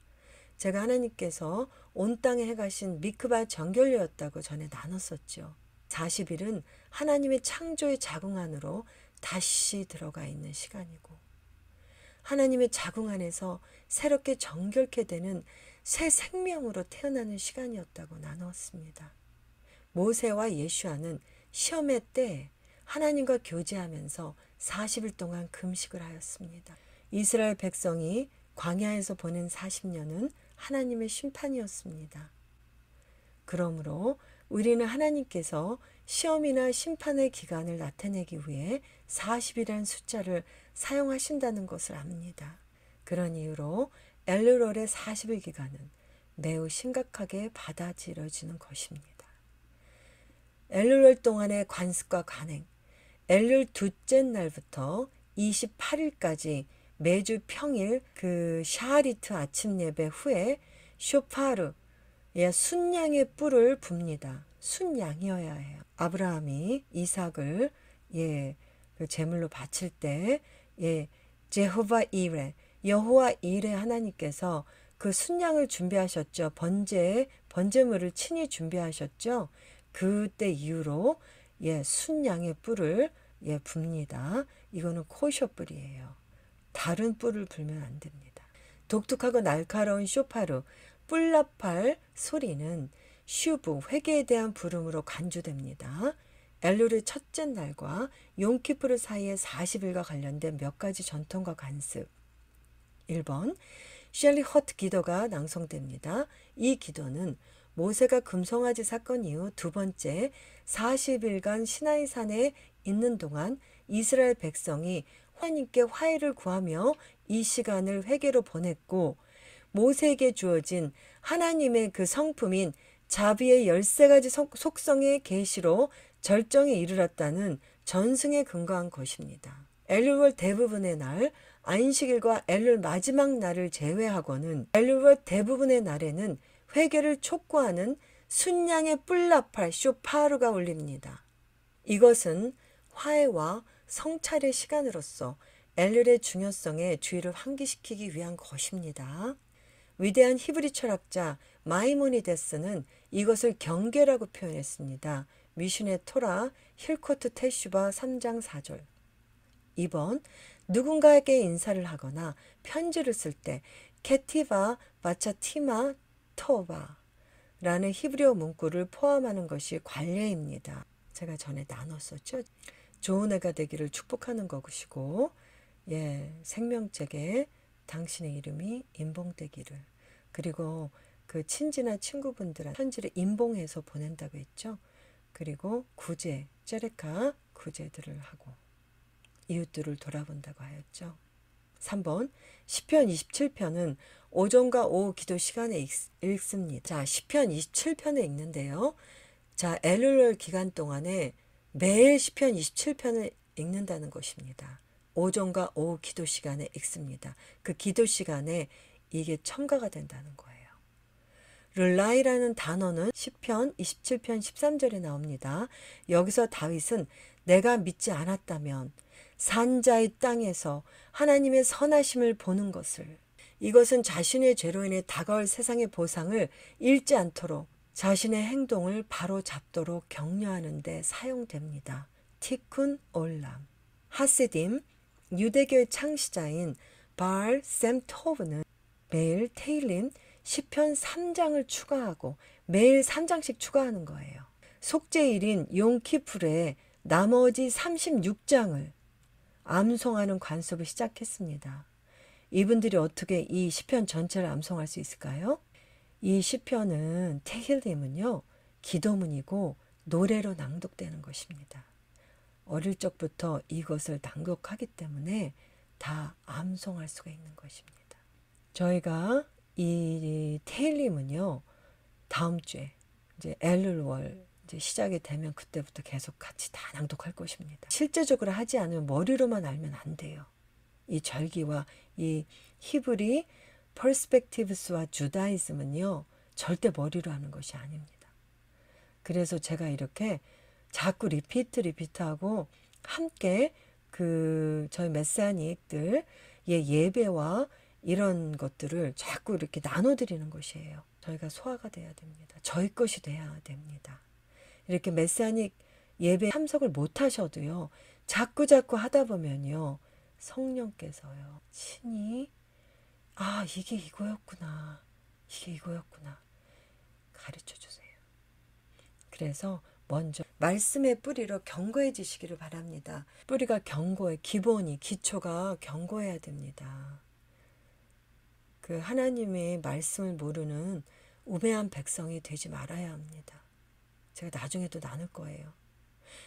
제가 하나님께서 온 땅에 행하신 미크바 정결례였다고 전에 나눴었죠. 40일은 하나님의 창조의 자궁 안으로 다시 들어가 있는 시간이고 하나님의 자궁 안에서 새롭게 정결케 되는 새 생명으로 태어나는 시간이었다고 나누었습니다. 모세와 예수아는 시험의 때 하나님과 교제하면서 40일 동안 금식을 하였습니다. 이스라엘 백성이 광야에서 보낸 40년은 하나님의 심판이었습니다. 그러므로 우리는 하나님께서 시험이나 심판의 기간을 나타내기 위해 40이라는 숫자를 사용하신다는 것을 압니다. 그런 이유로 엘룰월의 40일 기간은 매우 심각하게 받아들여지는 것입니다. 엘룰월 동안의 관습과 관행, 엘룰 둘째 날부터 28일까지 매주 평일 샤리트 아침 예배 후에 쇼파르, 순양의 뿔을 붑니다. 순양이어야 해요. 아브라함이 이삭을 그 제물로 바칠 때 제호바 이레, 여호와 이레 하나님께서 그 순양을 준비하셨죠. 번제물을 친히 준비하셨죠. 그때 이후로 순양의 뿔을 붑니다. 이거는 코셔 뿔이에요. 다른 뿔을 불면 안 됩니다. 독특하고 날카로운 쇼파르, 뿔나팔 소리는 슈브, 회개에 대한 부름으로 간주됩니다. 엘룰의 첫째 날과 용키푸르 사이의 40일과 관련된 몇 가지 전통과 관습. 1번, 셸리 허트 기도가 낭송됩니다. 이 기도는 모세가 금송아지 사건 이후 두 번째 40일간 시나이산에 있는 동안 이스라엘 백성이 하나님께 화해를 구하며 이 시간을 회개로 보냈고, 모세에게 주어진 하나님의 그 성품인 자비의 13가지 속성의 계시로 절정에 이르렀다는 전승에 근거한 것입니다. 엘룰월 대부분의 날, 안식일과 엘룰 마지막 날을 제외하고는 엘룰월 대부분의 날에는 회개를 촉구하는 순양의 뿔나팔 쇼파르가 울립니다. 이것은 화해와 성찰의 시간으로서 엘룰의 중요성에 주의를 환기시키기 위한 것입니다. 위대한 히브리 철학자 마이모니데스는 이것을 경계라고 표현했습니다. 미신의 토라 힐코트 테슈바 3장 4절. 2번, 누군가에게 인사를 하거나 편지를 쓸 때 케티바 바차티마 토바라는 히브리어 문구를 포함하는 것이 관례입니다. 제가 전에 나눴었죠. 좋은 해가 되기를 축복하는 것이고, 생명책에 당신의 이름이 임봉되기를, 그리고 그 친지나 친구분들한테 편지를 임봉해서 보낸다고 했죠. 그리고 구제, 제레카 구제들을 하고 이웃들을 돌아본다고 하였죠. 3번, 시편 27편은 오전과 오후 기도 시간에 읽습니다. 자, 시편 27편을 읽는데요. 자, 엘룰 기간 동안에 매일 시편 27편을 읽는다는 것입니다. 오전과 오후 기도 시간에 읽습니다. 그 기도 시간에 이게 첨가가 된다는 거예요. 르라이라는 단어는 시편 27편 13절에 나옵니다. 여기서 다윗은 내가 믿지 않았다면 산자의 땅에서 하나님의 선하심을 보는 것을, 이것은 자신의 죄로 인해 다가올 세상의 보상을 잃지 않도록 자신의 행동을 바로 잡도록 격려하는 데 사용됩니다. 티쿤 올람. 하세딤, 유대교의 창시자인 바알 셈 토브는 매일 테일림 시편 3장을 추가하고 매일 3장씩 추가하는 거예요. 속죄일인 용키푸르에 나머지 36장을 암송하는 관습을 시작했습니다. 이분들이 어떻게 이 시편 전체를 암송할 수 있을까요? 이 시편은 테힐림은요, 기도문이고 노래로 낭독되는 것입니다. 어릴 적부터 이것을 낭독하기 때문에 다 암송할 수가 있는 것입니다. 저희가 이 테일림은요, 다음 주에 이제 엘룰월 이제 시작이 되면 그때부터 계속 같이 다 낭독할 것입니다. 실제적으로 하지 않으면 머리로만 알면 안 돼요. 이 절기와 이 히브리 퍼스펙티브스와 주다이즘은요, 절대 머리로 하는 것이 아닙니다. 그래서 제가 이렇게 자꾸 리피트하고 함께 저희 메시아닉들 예배와 이런 것들을 자꾸 이렇게 나눠드리는 것이에요. 저희가 소화가 돼야 됩니다. 저희 것이 돼야 됩니다. 이렇게 메시아닉 예배 참석을 못 하셔도요, 자꾸 하다 보면요, 성령께서요, 친히 이게 이거였구나, 가르쳐 주세요. 그래서 먼저 말씀의 뿌리로 견고해지시기를 바랍니다. 뿌리가 기초가 견고해야 됩니다. 그 하나님의 말씀을 모르는 우매한 백성이 되지 말아야 합니다. 제가 나중에도 나눌 거예요.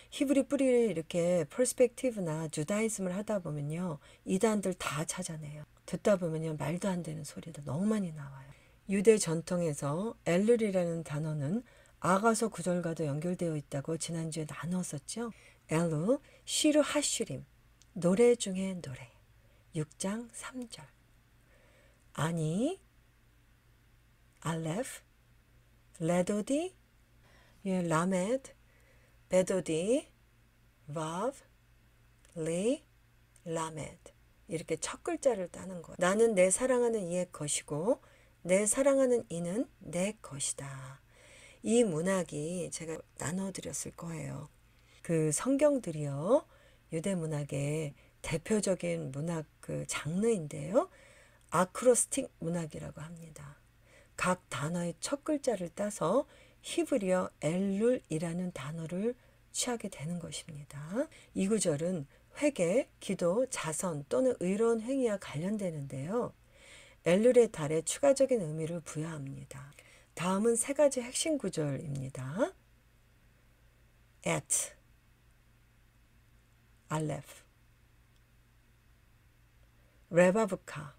히브리 뿌리를 이렇게 퍼스펙티브나 주다이즘을 하다 보면요, 이단들 다 찾아내요. 듣다 보면요, 말도 안 되는 소리도 너무 많이 나와요. 유대 전통에서 엘룰이라는 단어는 아가서 구절과도 연결되어 있다고 지난주에 나눴었죠. 엘루, 시르 하슈림, 노래 중에 노래, 6장 3절. 아니, 알레프, 레도디, 예, 라메드, 베도디, 바브, 리, 라메드. 이렇게 첫 글자를 따는 거예요. 나는 내 사랑하는 이의 것이고 내 사랑하는 이는 내 것이다. 이 문학이 제가 나눠드렸을 거예요. 그 성경들이요, 유대 문학의 대표적인 문학 그 장르인데요. 아크로스틱 문학이라고 합니다. 각 단어의 첫 글자를 따서 히브리어 엘룰이라는 단어를 취하게 되는 것입니다. 이 구절은 회개, 기도, 자선 또는 의로운 행위와 관련되는데요. 엘룰의 달에 추가적인 의미를 부여합니다. 다음은 세 가지 핵심 구절입니다. at, 알레프, 레바브카,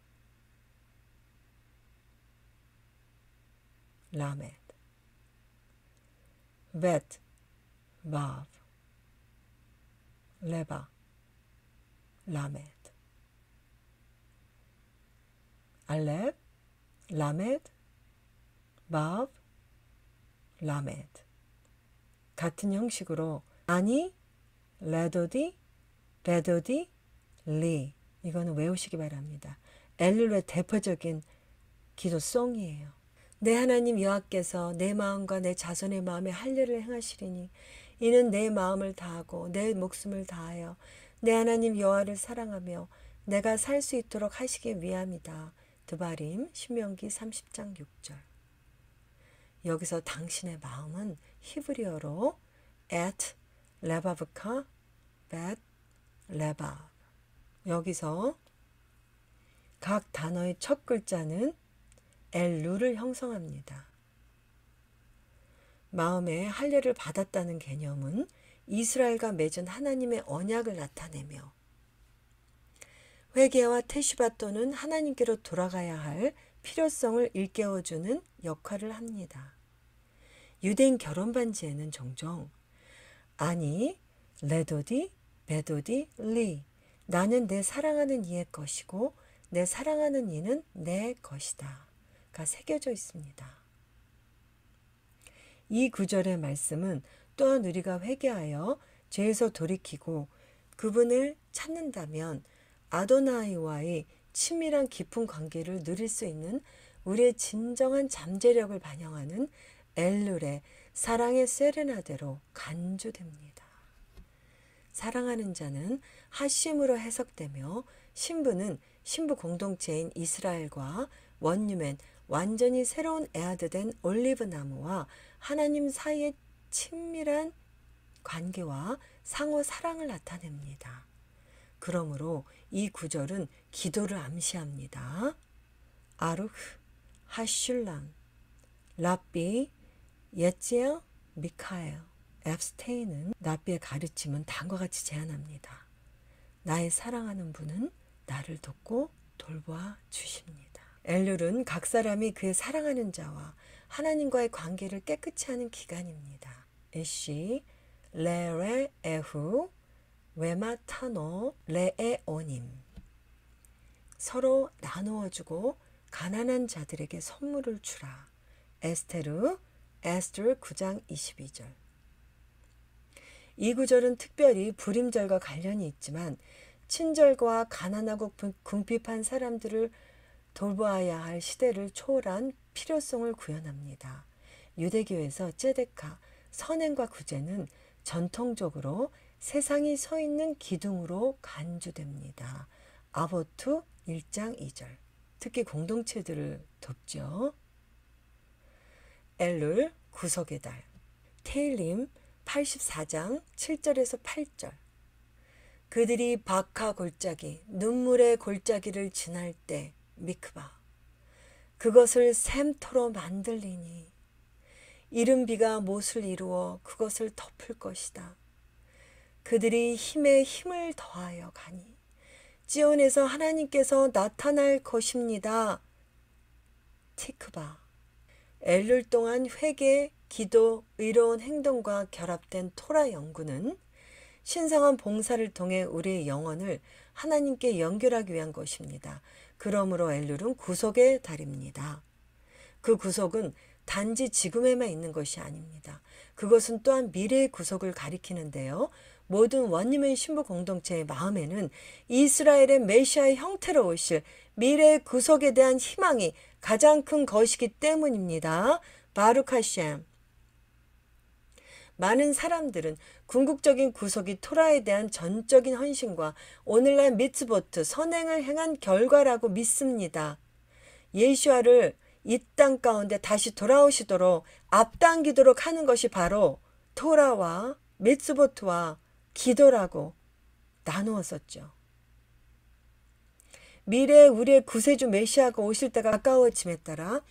라메드, 벳, 바브, 레바, 라메드. 알렙, 라메드, 바브, 라메드. 같은 형식으로 아니, 레도디, 베도디, 리. 이거는 외우시기 바랍니다. 엘룰의 대표적인 기도송이에요. 내 하나님 여호와께서 내 마음과 내 자손의 마음에 할례를 행하시리니 이는 내 마음을 다하고 내 목숨을 다하여 내 하나님 여호와를 사랑하며 내가 살 수 있도록 하시기 위함이다. 드바림 신명기 30장 6절. 여기서 당신의 마음은 히브리어로 at 레바브카 bet 레바브. 여기서 각 단어의 첫 글자는 엘루를 형성합니다. 마음에 할례를 받았다는 개념은 이스라엘과 맺은 하나님의 언약을 나타내며 회개와 테슈바 또는 하나님께로 돌아가야 할 필요성을 일깨워주는 역할을 합니다. 유대인 결혼 반지에는 종종 아니, 레도디, 베도디, 리. 나는 내 사랑하는 이의 것이고 내 사랑하는 이는 내 것이다. 가 새겨져 있습니다. 이 구절의 말씀은 또한 우리가 회개하여 죄에서 돌이키고 그분을 찾는다면 아도나이와의 친밀한 깊은 관계를 누릴 수 있는 우리의 진정한 잠재력을 반영하는 엘룰의 사랑의 세레나데로 간주됩니다. 사랑하는 자는 하심으로 해석되며 신부는 신부 공동체인 이스라엘과 원유맨 완전히 새로운 애아드된 올리브 나무와 하나님 사이의 친밀한 관계와 상호 사랑을 나타냅니다. 그러므로 이 구절은 기도를 암시합니다. 아루흐, 하슐람, 랍비, 예지엘, 미카엘, 앱스테인은 랍비의 가르침은 다음과 같이 제안합니다. 나의 사랑하는 분은 나를 돕고 돌보아 주십니다. 엘룰은 각 사람이 그의 사랑하는 자와 하나님과의 관계를 깨끗이 하는 기간입니다. 에시, 레레, 에후, 웨마타노, 레에오님. 서로 나누어주고 가난한 자들에게 선물을 주라. 에스테르 9장 22절. 이 구절은 특별히 불임절과 관련이 있지만 친절과 가난하고 궁핍한 사람들을 돌보아야 할 시대를 초월한 필요성을 구현합니다. 유대교에서 ጼ데카, 선행과 구제는 전통적으로 세상이 서 있는 기둥으로 간주됩니다. 아보트 1장 2절. 특히 공동체들을 돕죠. 엘룰 구속의 달. 테일림 84장 7절에서 8절. 그들이 박하 골짜기, 눈물의 골짜기를 지날 때 미크바. 그것을 샘터로 만들리니 이른 비가 못을 이루어 그것을 덮을 것이다. 그들이 힘에 힘을 더하여 가니 지온에서 하나님께서 나타날 것입니다. 티크바. 엘룰 동안 회개, 기도, 의로운 행동과 결합된 토라 연구는 신성한 봉사를 통해 우리의 영혼을 하나님께 연결하기 위한 것입니다. 그러므로 엘룰은 구속의 달입니다. 그 구속은 단지 지금에만 있는 것이 아닙니다. 그것은 또한 미래의 구속을 가리키는데요. 모든 원리면 신부 공동체의 마음에는 이스라엘의 메시아의 형태로 오실 미래의 구속에 대한 희망이 가장 큰 것이기 때문입니다. 바룩 하셴. 많은 사람들은 궁극적인 구속이 토라에 대한 전적인 헌신과 오늘날 미츠보트 선행을 행한 결과라고 믿습니다. 예수와를 이 땅 가운데 다시 돌아오시도록 앞당기도록 하는 것이 바로 토라와 미츠보트와 기도라고 나누었었죠. 미래에 우리의 구세주 메시아가 오실 때가 가까워짐에 따라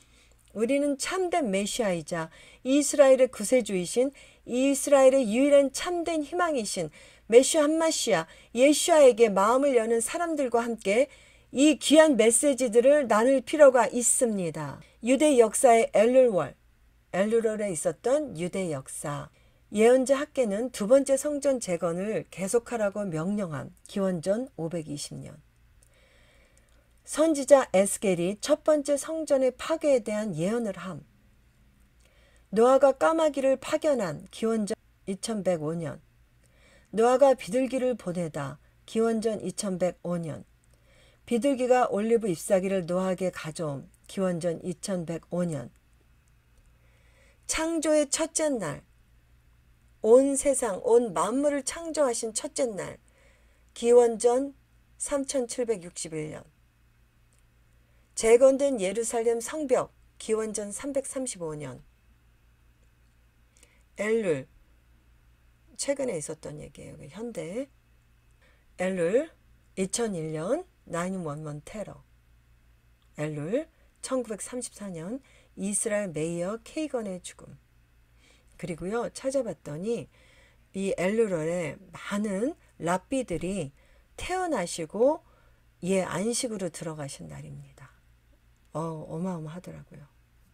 우리는 참된 메시아이자 이스라엘의 구세주이신 이스라엘의 유일한 참된 희망이신 메시아 한마시아 예수아에게 마음을 여는 사람들과 함께 이 귀한 메시지들을 나눌 필요가 있습니다. 유대 역사의 엘룰월, 엘룰월에 있었던 유대 역사. 예언자 학계는 두 번째 성전 재건을 계속하라고 명령한 기원전 520년. 선지자 에스겔이 첫 번째 성전의 파괴에 대한 예언을 함. 노아가 까마귀를 파견한 기원전 2105년. 노아가 비둘기를 보내다 기원전 2105년. 비둘기가 올리브 잎사귀를 노아에게 가져옴 기원전 2105년. 창조의 첫째 날, 온 세상, 온 만물을 창조하신 첫째 날, 기원전 3761년. 재건된 예루살렘 성벽, 기원전 335년. 엘룰, 최근에 있었던 얘기예요. 현대. 엘룰, 2001년 9/11 테러. 엘룰, 1934년 이스라엘 메이어 케이건의 죽음. 그리고요, 찾아봤더니 이 엘룰월에 많은 랍비들이 태어나시고 안식으로 들어가신 날입니다. 어마어마하더라고요.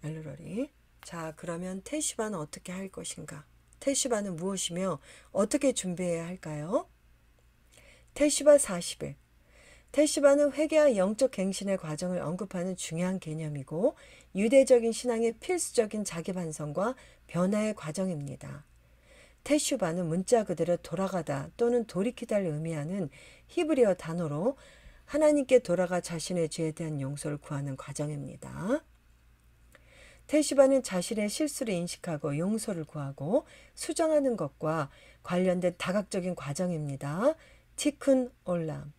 엘룰월이. 자, 그러면 테슈바는 어떻게 할 것인가? 테슈바는 무엇이며 어떻게 준비해야 할까요? 테슈바 40일. 테슈바는 회개와 영적 갱신의 과정을 언급하는 중요한 개념이고 유대적인 신앙의 필수적인 자기 반성과 변화의 과정입니다. 테슈바는 문자 그대로 돌아가다 또는 돌이키다를 의미하는 히브리어 단어로 하나님께 돌아가 자신의 죄에 대한 용서를 구하는 과정입니다. 테슈바는 자신의 실수를 인식하고 용서를 구하고 수정하는 것과 관련된 다각적인 과정입니다. 티큰 올람.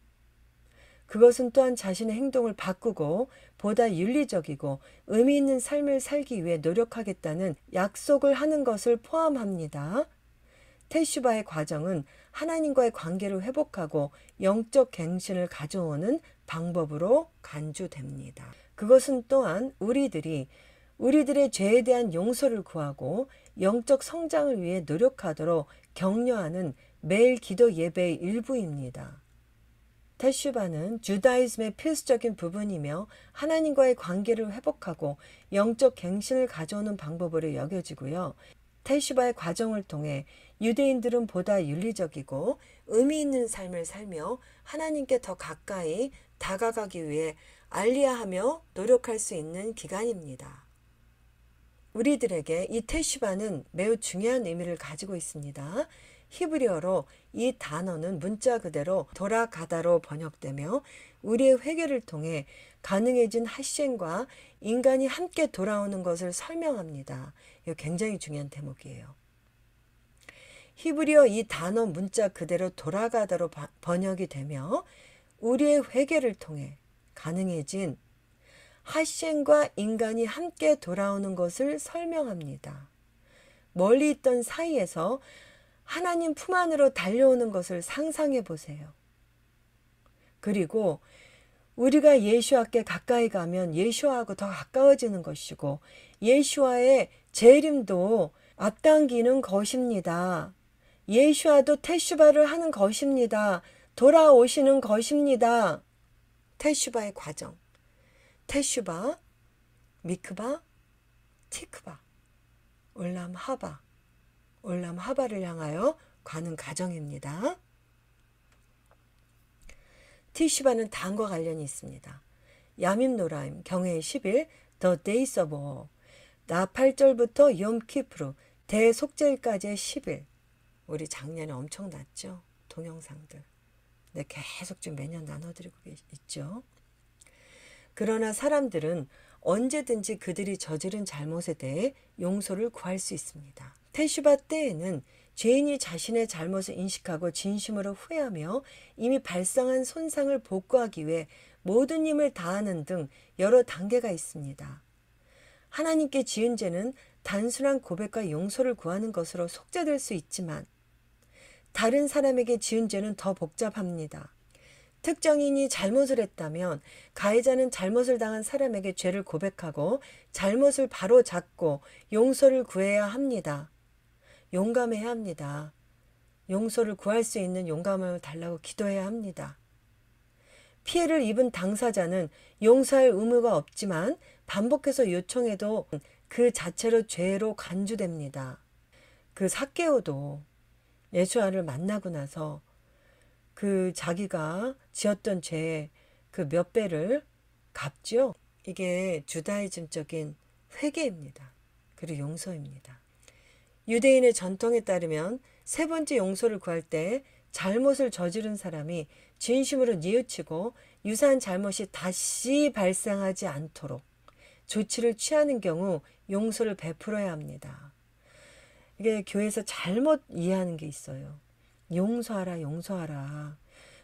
그것은 또한 자신의 행동을 바꾸고 보다 윤리적이고 의미 있는 삶을 살기 위해 노력하겠다는 약속을 하는 것을 포함합니다. 테슈바의 과정은 하나님과의 관계를 회복하고 영적 갱신을 가져오는 방법으로 간주됩니다. 그것은 또한 우리들의 죄에 대한 용서를 구하고 영적 성장을 위해 노력하도록 격려하는 매일 기도 예배의 일부입니다. 테슈바는 주다이즘의 필수적인 부분이며 하나님과의 관계를 회복하고 영적 갱신을 가져오는 방법으로 여겨지고요. 테슈바의 과정을 통해 유대인들은 보다 윤리적이고 의미 있는 삶을 살며 하나님께 더 가까이 다가가기 위해 알리야하며 노력할 수 있는 기간입니다. 우리들에게 이 테슈바는 매우 중요한 의미를 가지고 있습니다. 히브리어로 이 단어는 문자 그대로 돌아가다로 번역되며 우리의 회개를 통해 가능해진 하셴과 인간이 함께 돌아오는 것을 설명합니다. 이거 굉장히 중요한 대목이에요. 히브리어 이 단어 문자 그대로 돌아가다로 번역이 되며 우리의 회개를 통해 가능해진 하셴과 인간이 함께 돌아오는 것을 설명합니다. 멀리 있던 사이에서 하나님 품 안으로 달려오는 것을 상상해 보세요. 그리고 우리가 예수와께 가까이 가면 예수와하고 더 가까워지는 것이고 예수와의 재림도 앞당기는 것입니다. 예수와도 테슈바를 하는 것입니다. 돌아오시는 것입니다. 테슈바의 과정. 테슈바, 미크바, 티크바, 올람 하바. 올람 하바를 향하여 가는 과정입니다. 티슈바는 단과 관련이 있습니다. 야밈 노라임, 경회의 10일, The Days of War. 나팔절부터 염키프루 대속죄일까지의 10일. 우리 작년에 엄청났죠. 동영상들. 네, 계속 지금 매년 나눠드리고 있죠. 그러나 사람들은 언제든지 그들이 저지른 잘못에 대해 용서를 구할 수 있습니다. 테슈바 때에는 죄인이 자신의 잘못을 인식하고 진심으로 후회하며 이미 발생한 손상을 복구하기 위해 모든 힘을 다하는 등 여러 단계가 있습니다. 하나님께 지은 죄는 단순한 고백과 용서를 구하는 것으로 속죄될 수 있지만 다른 사람에게 지은 죄는 더 복잡합니다. 특정인이 잘못을 했다면 가해자는 잘못을 당한 사람에게 죄를 고백하고 잘못을 바로잡고 용서를 구해야 합니다. 용감해야 합니다. 용서를 구할 수 있는 용감함을 달라고 기도해야 합니다. 피해를 입은 당사자는 용서할 의무가 없지만 반복해서 요청해도 그 자체로 죄로 간주됩니다. 그 삭개오도 예수와를 만나고 나서 그 자기가 지었던 죄의 그 몇 배를 갚죠. 이게 주다이즘적인 회개입니다. 그리고 용서입니다. 유대인의 전통에 따르면 세 번째 용서를 구할 때 잘못을 저지른 사람이 진심으로 뉘우치고 유사한 잘못이 다시 발생하지 않도록 조치를 취하는 경우 용서를 베풀어야 합니다. 이게 교회에서 잘못 이해하는 게 있어요. 용서하라, 용서하라.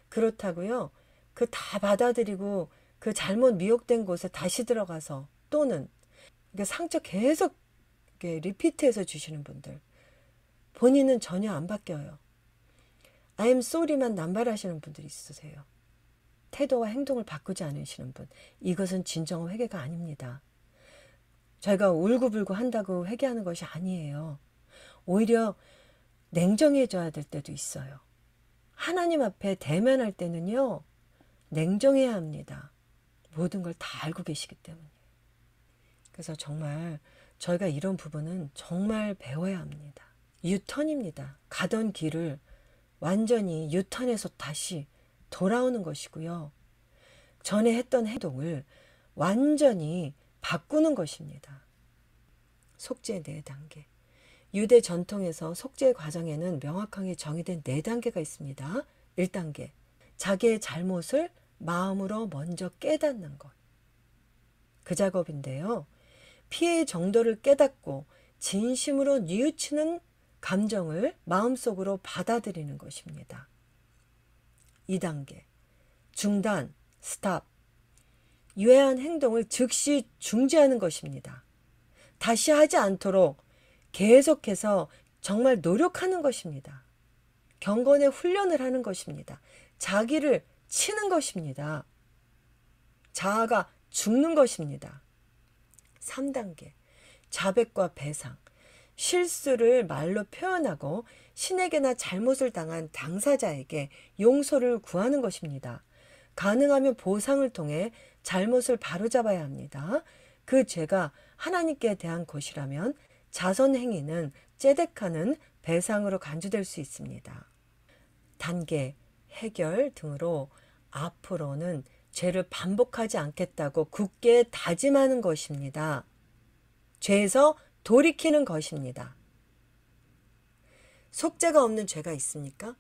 그렇다고요. 그 다 받아들이고 그 잘못 미혹된 곳에 다시 들어가서 또는 상처 계속 리피트해서 주시는 분들. 본인은 전혀 안 바뀌어요. I'm sorry만 남발하시는 분들이 있으세요. 태도와 행동을 바꾸지 않으시는 분. 이것은 진정한 회개가 아닙니다. 저희가 울고불고 한다고 회개하는 것이 아니에요. 오히려 냉정해져야 될 때도 있어요. 하나님 앞에 대면할 때는요. 냉정해야 합니다. 모든 걸 다 알고 계시기 때문에. 그래서 정말 저희가 이런 부분은 정말 배워야 합니다. 유턴입니다. 가던 길을 완전히 유턴해서 다시 돌아오는 것이고요. 전에 했던 행동을 완전히 바꾸는 것입니다. 속죄 4단계. 유대 전통에서 속죄 과정에는 명확하게 정의된 4단계가 있습니다. 1단계. 자기의 잘못을 마음으로 먼저 깨닫는 것. 그 작업인데요. 피해의 정도를 깨닫고 진심으로 뉘우치는 감정을 마음속으로 받아들이는 것입니다. 2단계. 중단, 스탑. 유해한 행동을 즉시 중지하는 것입니다. 다시 하지 않도록 계속해서 정말 노력하는 것입니다. 경건의 훈련을 하는 것입니다. 자기를 치는 것입니다. 자아가 죽는 것입니다. 3단계. 자백과 배상. 실수를 말로 표현하고 신에게나 잘못을 당한 당사자에게 용서를 구하는 것입니다. 가능하면 보상을 통해 잘못을 바로잡아야 합니다. 그 죄가 하나님께 대한 것이라면 자선 행위는 째덱하는 배상으로 간주될 수 있습니다. 단계, 해결 등으로 앞으로는 죄를 반복하지 않겠다고 굳게 다짐하는 것입니다. 죄에서 돌이키는 것입니다. 속죄가 없는 죄가 있습니까?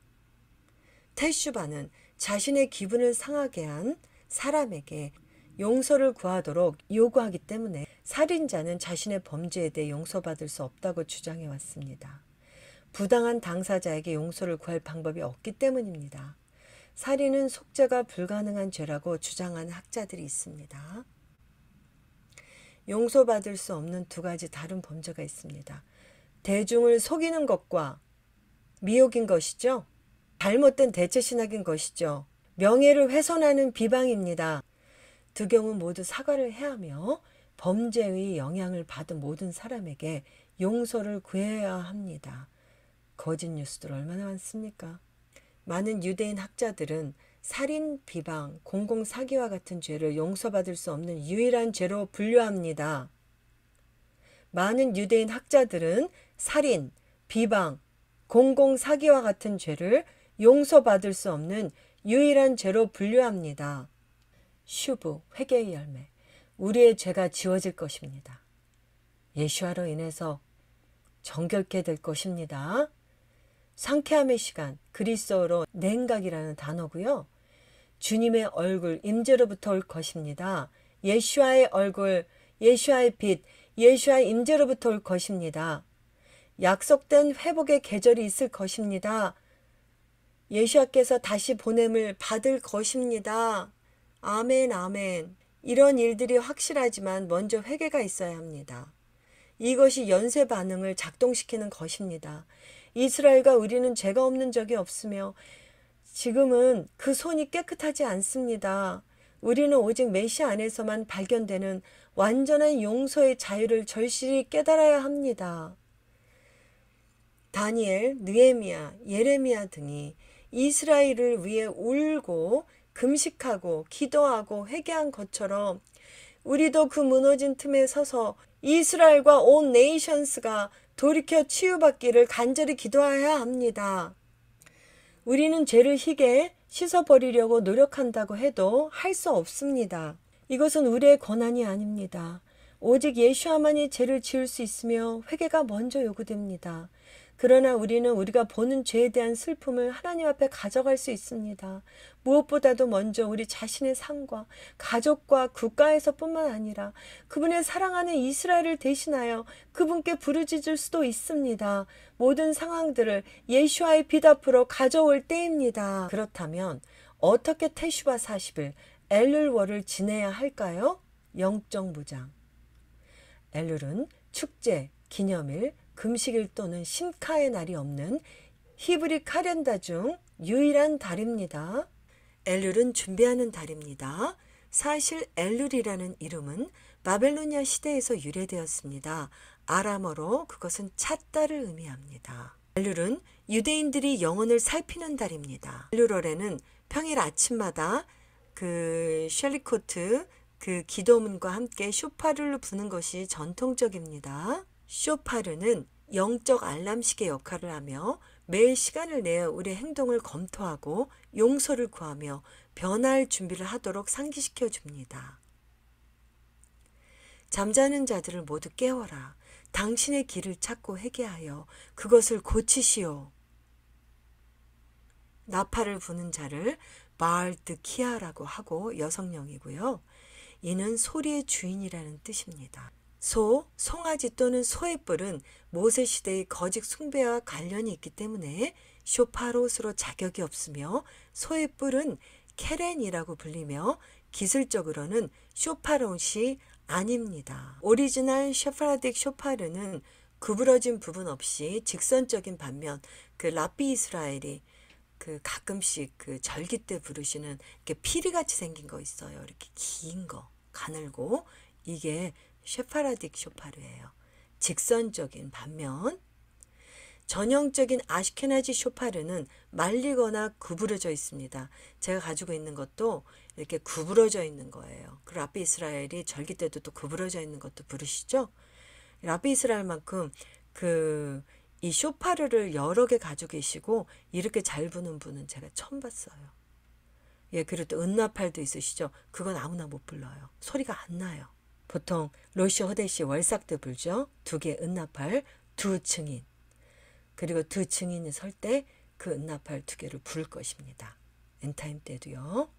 테슈바는 자신의 기분을 상하게 한 사람에게 용서를 구하도록 요구하기 때문에 살인자는 자신의 범죄에 대해 용서받을 수 없다고 주장해 왔습니다. 부당한 당사자에게 용서를 구할 방법이 없기 때문입니다. 살인은 속죄가 불가능한 죄라고 주장하는 학자들이 있습니다. 용서받을 수 없는 2가지 다른 범죄가 있습니다. 대중을 속이는 것과 미혹인 것이죠. 잘못된 대체신학인 것이죠. 명예를 훼손하는 비방입니다. 두 경우 모두 사과를 해야 하며 범죄의 영향을 받은 모든 사람에게 용서를 구해야 합니다. 거짓 뉴스들 얼마나 많습니까? 많은 유대인 학자들은 살인, 비방, 공공사기와 같은 죄를 용서받을 수 없는 유일한 죄로 분류합니다. 많은 유대인 학자들은 살인, 비방, 공공사기와 같은 죄를 용서받을 수 없는 유일한 죄로 분류합니다. 슈브, 회개의 열매. 우리의 죄가 지워질 것입니다. 예수와로 인해서 정결케 될 것입니다. 상쾌함의 시간, 그리스어로 냉각이라는 단어고요. 주님의 얼굴, 임재로부터 올 것입니다. 예수와의 얼굴, 예수와의 빛, 예수와의 임재로부터 올 것입니다. 약속된 회복의 계절이 있을 것입니다. 예수와께서 다시 보냄을 받을 것입니다. 아멘, 아멘. 이런 일들이 확실하지만 먼저 회개가 있어야 합니다. 이것이 연쇄 반응을 작동시키는 것입니다. 이스라엘과 우리는 죄가 없는 적이 없으며 지금은 그 손이 깨끗하지 않습니다. 우리는 오직 메시아 안에서만 발견되는 완전한 용서의 자유를 절실히 깨달아야 합니다. 다니엘, 느헤미야, 예레미야 등이 이스라엘을 위해 울고 금식하고 기도하고 회개한 것처럼 우리도 그 무너진 틈에 서서 이스라엘과 온 네이션스가 돌이켜 치유받기를 간절히 기도해야 합니다. 우리는 죄를 희게 씻어버리려고 노력한다고 해도 할 수 없습니다. 이것은 우리의 권한이 아닙니다. 오직 예수와만이 죄를 지을 수 있으며 회개가 먼저 요구됩니다. 그러나 우리는 우리가 보는 죄에 대한 슬픔을 하나님 앞에 가져갈 수 있습니다. 무엇보다도 먼저 우리 자신의 삶과 가족과 국가에서뿐만 아니라 그분의 사랑하는 이스라엘을 대신하여 그분께 부르짖을 수도 있습니다. 모든 상황들을 예수와의 빛 앞으로 가져올 때입니다. 그렇다면 어떻게 테슈바 40일 엘룰월을 지내야 할까요? 영적 무장. 엘룰은 축제, 기념일, 금식일 또는 심카의 날이 없는 히브리 카렌다 중 유일한 달입니다. 엘룰은 준비하는 달입니다. 사실 엘룰이라는 이름은 바벨로니아 시대에서 유래되었습니다. 아람어로 그것은 찻달을 의미합니다. 엘룰은 유대인들이 영혼을 살피는 달입니다. 엘룰월에는 평일 아침마다 그 셜리코트 그 기도문과 함께 쇼파르를 부는 것이 전통적입니다. 쇼파르는 영적 알람시계 역할을 하며 매일 시간을 내어 우리의 행동을 검토하고 용서를 구하며 변화할 준비를 하도록 상기시켜 줍니다. 잠자는 자들을 모두 깨워라. 당신의 길을 찾고 회개하여 그것을 고치시오. 나팔을 부는 자를 바알트 키아라고 하고 여성령이고요. 이는 소리의 주인이라는 뜻입니다. 송아지 또는 소의 뿔은 모세 시대의 거짓 숭배와 관련이 있기 때문에 쇼파롯으로 자격이 없으며 소의 뿔은 케렌이라고 불리며 기술적으로는 쇼파롯이 아닙니다. 오리지널 셰파라딕 쇼파르는 구부러진 부분 없이 직선적인 반면 그 라비 이스라엘이 그 가끔씩 그 절기 때 부르시는 이렇게 피리같이 생긴 거 있어요. 이렇게 긴 거, 가늘고 이게 셰파라딕 쇼파르예요. 직선적인 반면 전형적인 아시케나지 쇼파르는 말리거나 구부러져 있습니다. 제가 가지고 있는 것도 이렇게 구부러져 있는 거예요. 그 라비 이스라엘이 절기 때도 또 구부러져 있는 것도 부르시죠. 라비 이스라엘만큼 이 쇼파르를 여러 개 가지고 계시고 이렇게 잘 부는 분은 제가 처음 봤어요. 예, 그리고 또 은나팔도 있으시죠. 그건 아무나 못 불러요. 소리가 안 나요. 보통 로시 허데시 월삭 때 불죠. 두 개 은나팔, 두 증인. 그리고 두 증인이 설 때 그 은나팔 두 개를 부를 것입니다. 엔타임 때도요.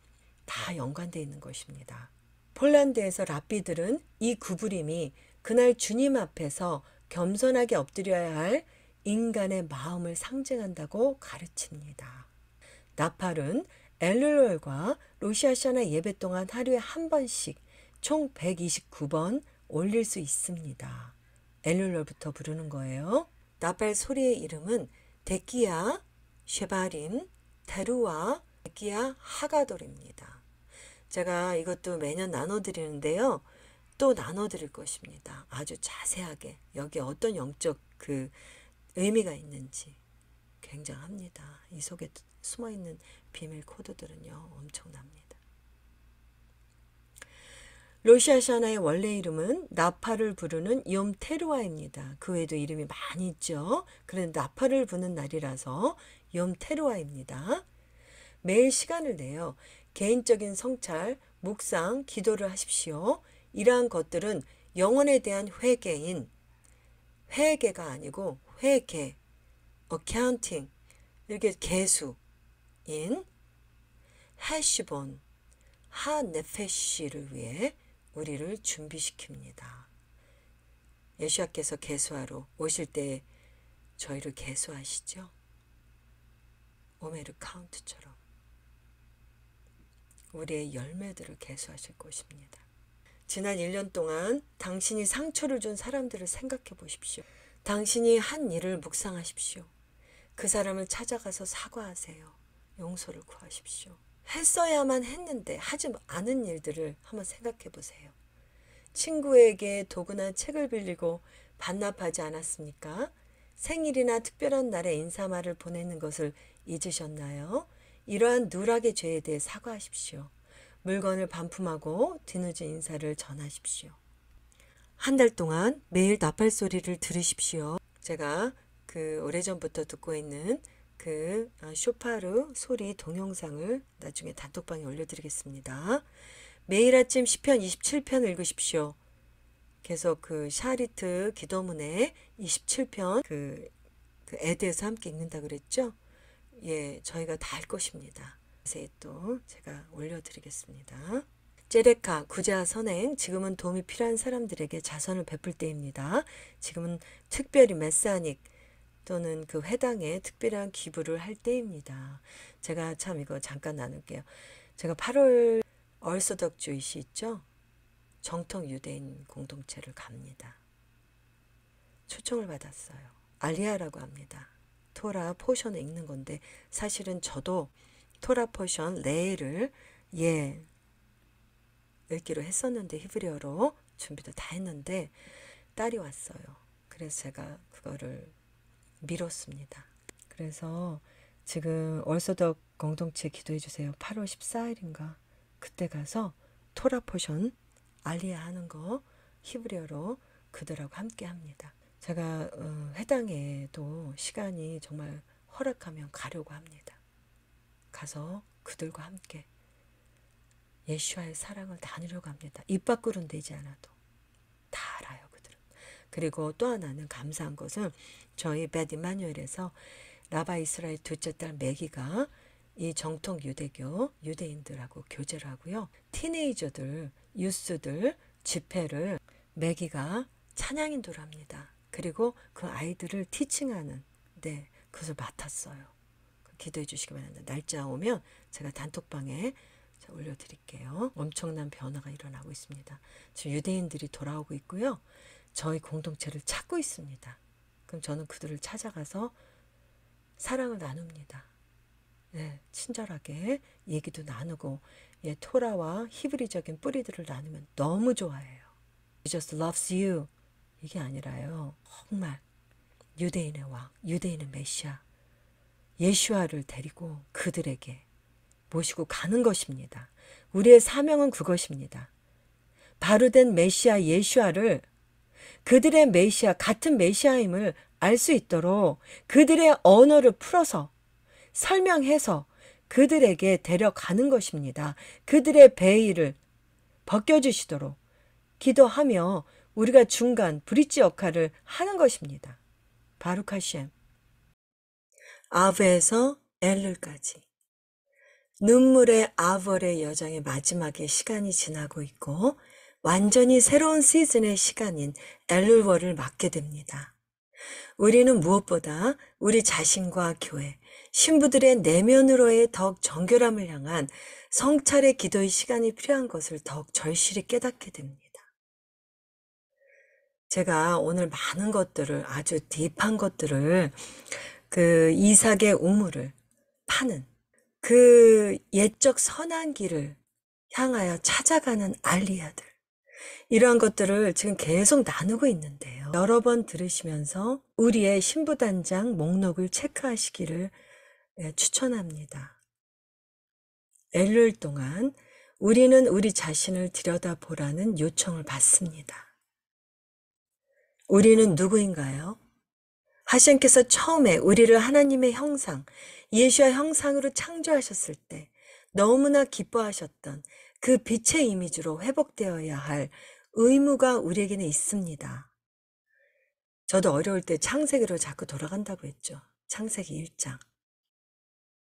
다 연관되어 있는 것입니다. 폴란드에서 랍비들은 이 구부림이 그날 주님 앞에서 겸손하게 엎드려야 할 인간의 마음을 상징한다고 가르칩니다. 나팔은 엘룰월과 로시아샤나 예배 동안 하루에 한 번씩 총 129번 올릴 수 있습니다. 엘룰월부터 부르는 거예요. 나팔 소리의 이름은 데키야, 쉐바림, 테루와, 데키야 하가돌입니다. 제가 이것도 매년 나눠드리는데요. 또 나눠드릴 것입니다. 아주 자세하게 여기 어떤 영적 그 의미가 있는지 굉장합니다. 이 속에 숨어있는 비밀 코드들은요. 엄청납니다. 로시아샤나의 원래 이름은 나팔을 부르는 욤 테루아입니다. 그 외에도 이름이 많이 있죠. 그런데 나팔을 부는 날이라서 욤 테루아입니다. 매일 시간을 내어 개인적인 성찰, 묵상, 기도를 하십시오. 이러한 것들은 영혼에 대한 회개인 회계가 아니고 회계, accounting, 이렇게 계수인 해시본, 하네페시를 위해 우리를 준비시킵니다. 예수님께서 계수하러 오실 때 저희를 계수하시죠. 오메르 카운트처럼 우리의 열매들을 계수하실 것입니다. 지난 1년 동안 당신이 상처를 준 사람들을 생각해 보십시오. 당신이 한 일을 묵상하십시오. 그 사람을 찾아가서 사과하세요. 용서를 구하십시오. 했어야만 했는데 하지 않은 일들을 한번 생각해 보세요. 친구에게 도구나 책을 빌리고 반납하지 않았습니까? 생일이나 특별한 날에 인사말을 보내는 것을 잊으셨나요? 이러한 누락의 죄에 대해 사과하십시오. 물건을 반품하고 뒤늦은 인사를 전하십시오. 한 달 동안 매일 나팔 소리를 들으십시오. 제가 오래전부터 듣고 있는 쇼파르 소리 동영상을 나중에 단톡방에 올려드리겠습니다. 매일 아침 시편 27편 읽으십시오. 계속 샤리트 기도문에 27편 에드에서 함께 읽는다 그랬죠? 예, 저희가 다 할 것입니다. 자세히 또 제가 올려드리겠습니다. 제레카 구제와 선행, 지금은 도움이 필요한 사람들에게 자선을 베풀 때입니다. 지금은 특별히 메사닉 또는 회당에 특별한 기부를 할 때입니다. 제가 참 이거 잠깐 나눌게요. 제가 8월 얼서덕주이시 있죠? 정통 유대인 공동체를 갑니다. 초청을 받았어요. 알리아라고 합니다. 토라 포션을 읽는 건데 사실은 저도 토라 포션 레를 읽기로 했었는데 히브리어로 준비도 다 했는데 딸이 왔어요. 그래서 제가 그거를 미뤘습니다. 그래서 지금 얼서덕 공동체 기도해 주세요. 8월 14일인가 그때 가서 토라 포션 알리아 하는 거 히브리어로 그들하고 함께 합니다. 제가 회당에도 시간이 정말 허락하면 가려고 합니다. 가서 그들과 함께 예수와의 사랑을 나누려고 합니다. 입 밖으로는 되지 않아도 다 알아요 그들은. 그리고 또 하나는 감사한 것은 저희 벳 이마누엘에서 라바 이스라엘 둘째 딸 매기가 이 정통 유대교 유대인들하고 교제를 하고요. 티네이저들, 유스들 집회를 매기가 찬양 인도를 합니다. 그리고 그 아이들을 티칭하는 그것을 맡았어요. 기도해 주시기 바랍니다. 날짜 오면 제가 단톡방에 올려드릴게요. 엄청난 변화가 일어나고 있습니다. 지금 유대인들이 돌아오고 있고요. 저희 공동체를 찾고 있습니다. 그럼 저는 그들을 찾아가서 사랑을 나눕니다. 네, 친절하게 얘기도 나누고 토라와 히브리적인 뿌리들을 나누면 너무 좋아해요. He just loves you. 이게 아니라요. 정말 유대인의 왕, 유대인의 메시아 예슈아를 데리고 그들에게 모시고 가는 것입니다. 우리의 사명은 그것입니다. 바로 된 메시아 예슈아를 그들의 메시아 같은 메시아임을 알 수 있도록 그들의 언어를 풀어서 설명해서 그들에게 데려가는 것입니다. 그들의 베일을 벗겨주시도록 기도하며 우리가 중간 브릿지 역할을 하는 것입니다. 바룩 하셴. 아브에서 엘룰까지 눈물의 아벌의 여정의 마지막에 시간이 지나고 있고 완전히 새로운 시즌의 시간인 엘룰월을 맞게 됩니다. 우리는 무엇보다 우리 자신과 교회, 신부들의 내면으로의 더욱 정결함을 향한 성찰의 기도의 시간이 필요한 것을 더욱 절실히 깨닫게 됩니다. 제가 오늘 많은 것들을 아주 딥한 것들을 이삭의 우물을 파는 그 옛적 선한 길을 향하여 찾아가는 알리아들 이러한 것들을 지금 계속 나누고 있는데요. 여러 번 들으시면서 우리의 신부단장 목록을 체크하시기를 추천합니다. 엘룰 동안 우리는 우리 자신을 들여다보라는 요청을 받습니다. 우리는 누구인가요? 하나님께서 처음에 우리를 하나님의 형상, 예수의 형상으로 창조하셨을 때 너무나 기뻐하셨던 그 빛의 이미지로 회복되어야 할 의무가 우리에게는 있습니다. 저도 어려울 때 창세기로 자꾸 돌아간다고 했죠. 창세기 1장.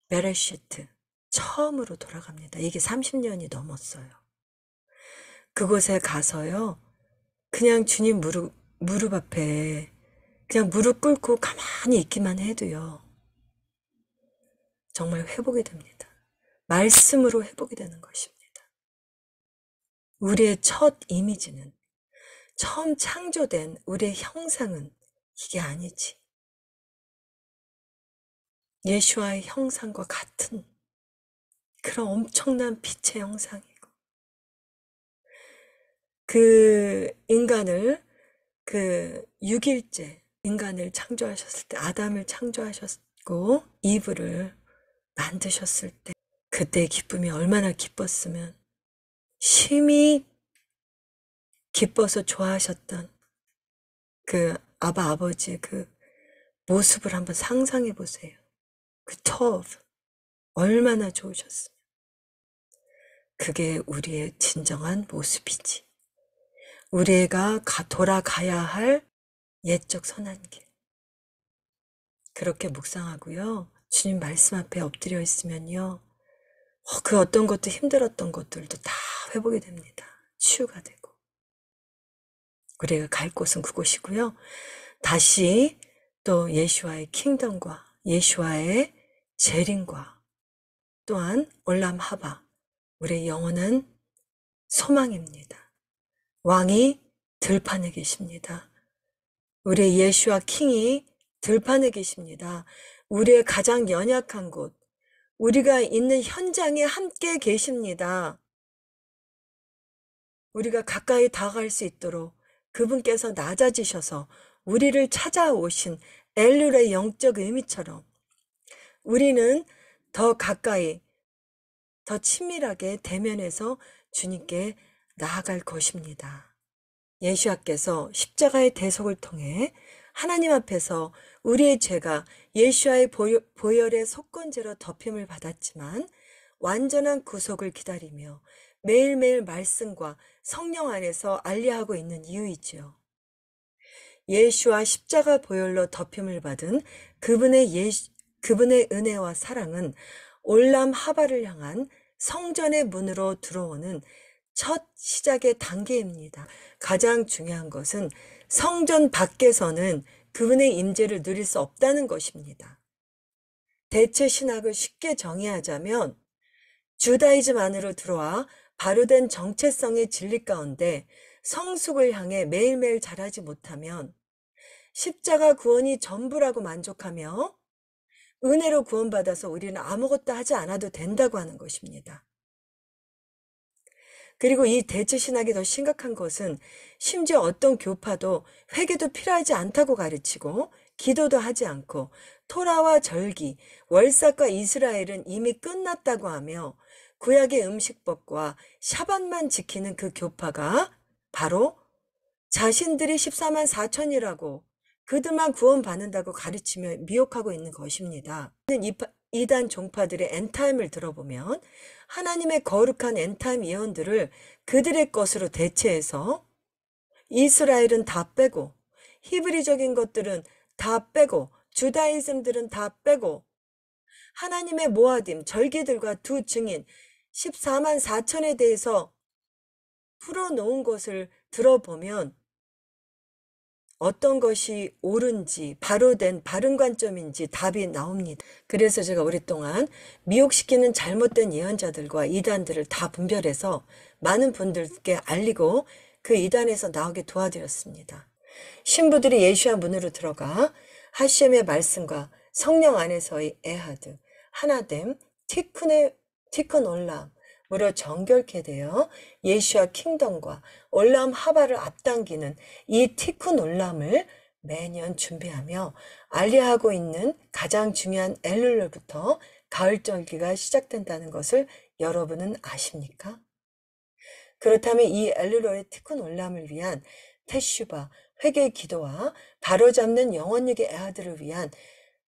베레시트. 처음으로 돌아갑니다. 이게 30년이 넘었어요. 그곳에 가서요. 그냥 주님 무릎 앞에 그냥 무릎 꿇고 가만히 있기만 해도요. 정말 회복이 됩니다. 말씀으로 회복이 되는 것입니다. 우리의 첫 이미지는, 처음 창조된 우리의 형상은 이게 아니지. 예수와의 형상과 같은 그런 엄청난 빛의 형상이고, 그 인간을, 그 6일째 인간을 창조하셨을 때, 아담을 창조하셨고 이브를 만드셨을 때 그때의 기쁨이 얼마나 기뻤으면, 심히 기뻐서 좋아하셨던 그 아버지의 그 모습을 한번 상상해 보세요. 그 터브 얼마나 좋으셨으면. 그게 우리의 진정한 모습이지. 우리가 돌아가야 할 옛적 선한 길. 그렇게 묵상하고요. 주님 말씀 앞에 엎드려 있으면요. 그 어떤 것도 힘들었던 것들도 다 회복이 됩니다. 치유가 되고. 우리가 갈 곳은 그곳이고요. 다시 또 예수와의 킹덤과 예수와의 재림과 또한 올람 하바, 우리의 영원한 소망입니다. 왕이 들판에 계십니다. 우리의 예수와 킹이 들판에 계십니다. 우리의 가장 연약한 곳, 우리가 있는 현장에 함께 계십니다. 우리가 가까이 다가갈 수 있도록 그분께서 낮아지셔서 우리를 찾아오신 엘룰의 영적 의미처럼 우리는 더 가까이, 더 친밀하게 대면해서 주님께 나아갈 것입니다. 예수와께서 십자가의 대속을 통해 하나님 앞에서 우리의 죄가 예수와의 보혈의 속건제로 덮임을 받았지만 완전한 구속을 기다리며 매일매일 말씀과 성령 안에서 알리하고 있는 이유이지요. 예수와 십자가 보혈로 덮임을 받은 그분의 은혜와 사랑은 올람 하바를 향한 성전의 문으로 들어오는 첫 시작의 단계입니다. 가장 중요한 것은 성전 밖에서는 그분의 임재를 누릴 수 없다는 것입니다. 대체 신학을 쉽게 정의하자면 주다이즘 안으로 들어와 바로된 정체성의 진리 가운데 성숙을 향해 매일매일 자라지 못하면 십자가 구원이 전부라고 만족하며 은혜로 구원받아서 우리는 아무것도 하지 않아도 된다고 하는 것입니다. 그리고 이 대체신학이 더 심각한 것은 심지어 어떤 교파도 회개도 필요하지 않다고 가르치고 기도도 하지 않고 토라와 절기, 월삭과 이스라엘은 이미 끝났다고 하며 구약의 음식법과 샤밧만 지키는 그 교파가 바로 자신들이 14만 4천이라고 그들만 구원받는다고 가르치며 미혹하고 있는 것입니다. 이단 종파들의 엔타임을 들어보면 하나님의 거룩한 엔타임 예언들을 그들의 것으로 대체해서 이스라엘은 다 빼고 히브리적인 것들은 다 빼고 주다이즘들은 다 빼고 하나님의 모아딤 절기들과 두 증인 14만 4천에 대해서 풀어놓은 것을 들어보면 어떤 것이 옳은지 바로 된 바른 관점인지 답이 나옵니다. 그래서 제가 오랫동안 미혹시키는 잘못된 예언자들과 이단들을 다 분별해서 많은 분들께 알리고 그 이단에서 나오게 도와드렸습니다. 신부들이 예수와 문으로 들어가 하셴의 말씀과 성령 안에서의 에하드, 하나됨, 티큰 올람으로 정결케 되어 예수와 킹덤과 올람 하바를 앞당기는 이 티큰 올람을 매년 준비하며 알리하고 있는 가장 중요한 엘룰로부터 가을절기가 시작된다는 것을 여러분은 아십니까? 그렇다면 이 엘룰로의 티큰 올람을 위한 테슈바, 회개 기도와 바로잡는 영혼육의 에하드를 위한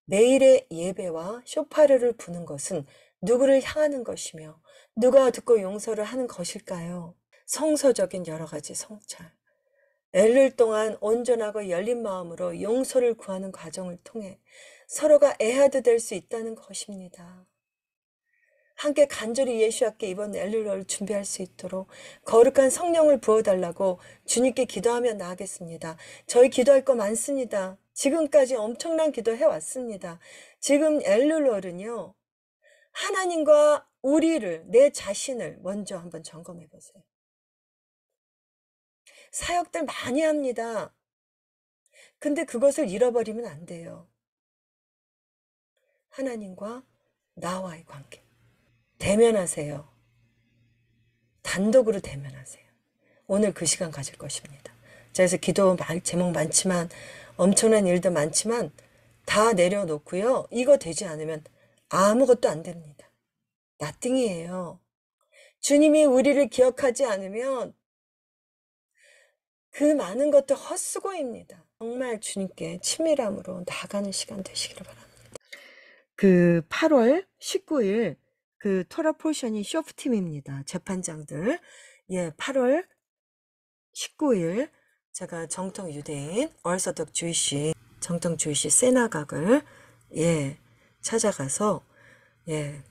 매일의 예배와 쇼파르를 부는 것은 누구를 향하는 것이며 누가 듣고 용서를 하는 것일까요? 성서적인 여러 가지 성찰, 엘룰 동안 온전하고 열린 마음으로 용서를 구하는 과정을 통해 서로가 애하드 될 수 있다는 것입니다. 함께 간절히 예수님께 이번 엘룰을 준비할 수 있도록 거룩한 성령을 부어달라고 주님께 기도하며 나아가겠습니다. 저희 기도할 거 많습니다. 지금까지 엄청난 기도 해왔습니다. 지금 엘룰월은요, 하나님과 우리를, 내 자신을 먼저 한번 점검해 보세요. 사역들 많이 합니다. 근데 그것을 잃어버리면 안 돼요. 하나님과 나와의 관계. 대면하세요. 단독으로 대면하세요. 오늘 그 시간 가질 것입니다. 그래서 기도 제목 많지만, 엄청난 일도 많지만 다 내려놓고요. 이거 되지 않으면 아무것도 안 됩니다. 나띵이에요. 주님이 우리를 기억하지 않으면 그 많은 것도 헛수고입니다. 정말 주님께 친밀함으로 나가는 시간 되시기를 바랍니다. 그 8월 19일 그 토라 포션이 쇼프팀입니다. 재판장들. 예, 8월 19일 제가 정통 유대인 얼서덕 주이시 정통 주이시 세나각을 찾아가서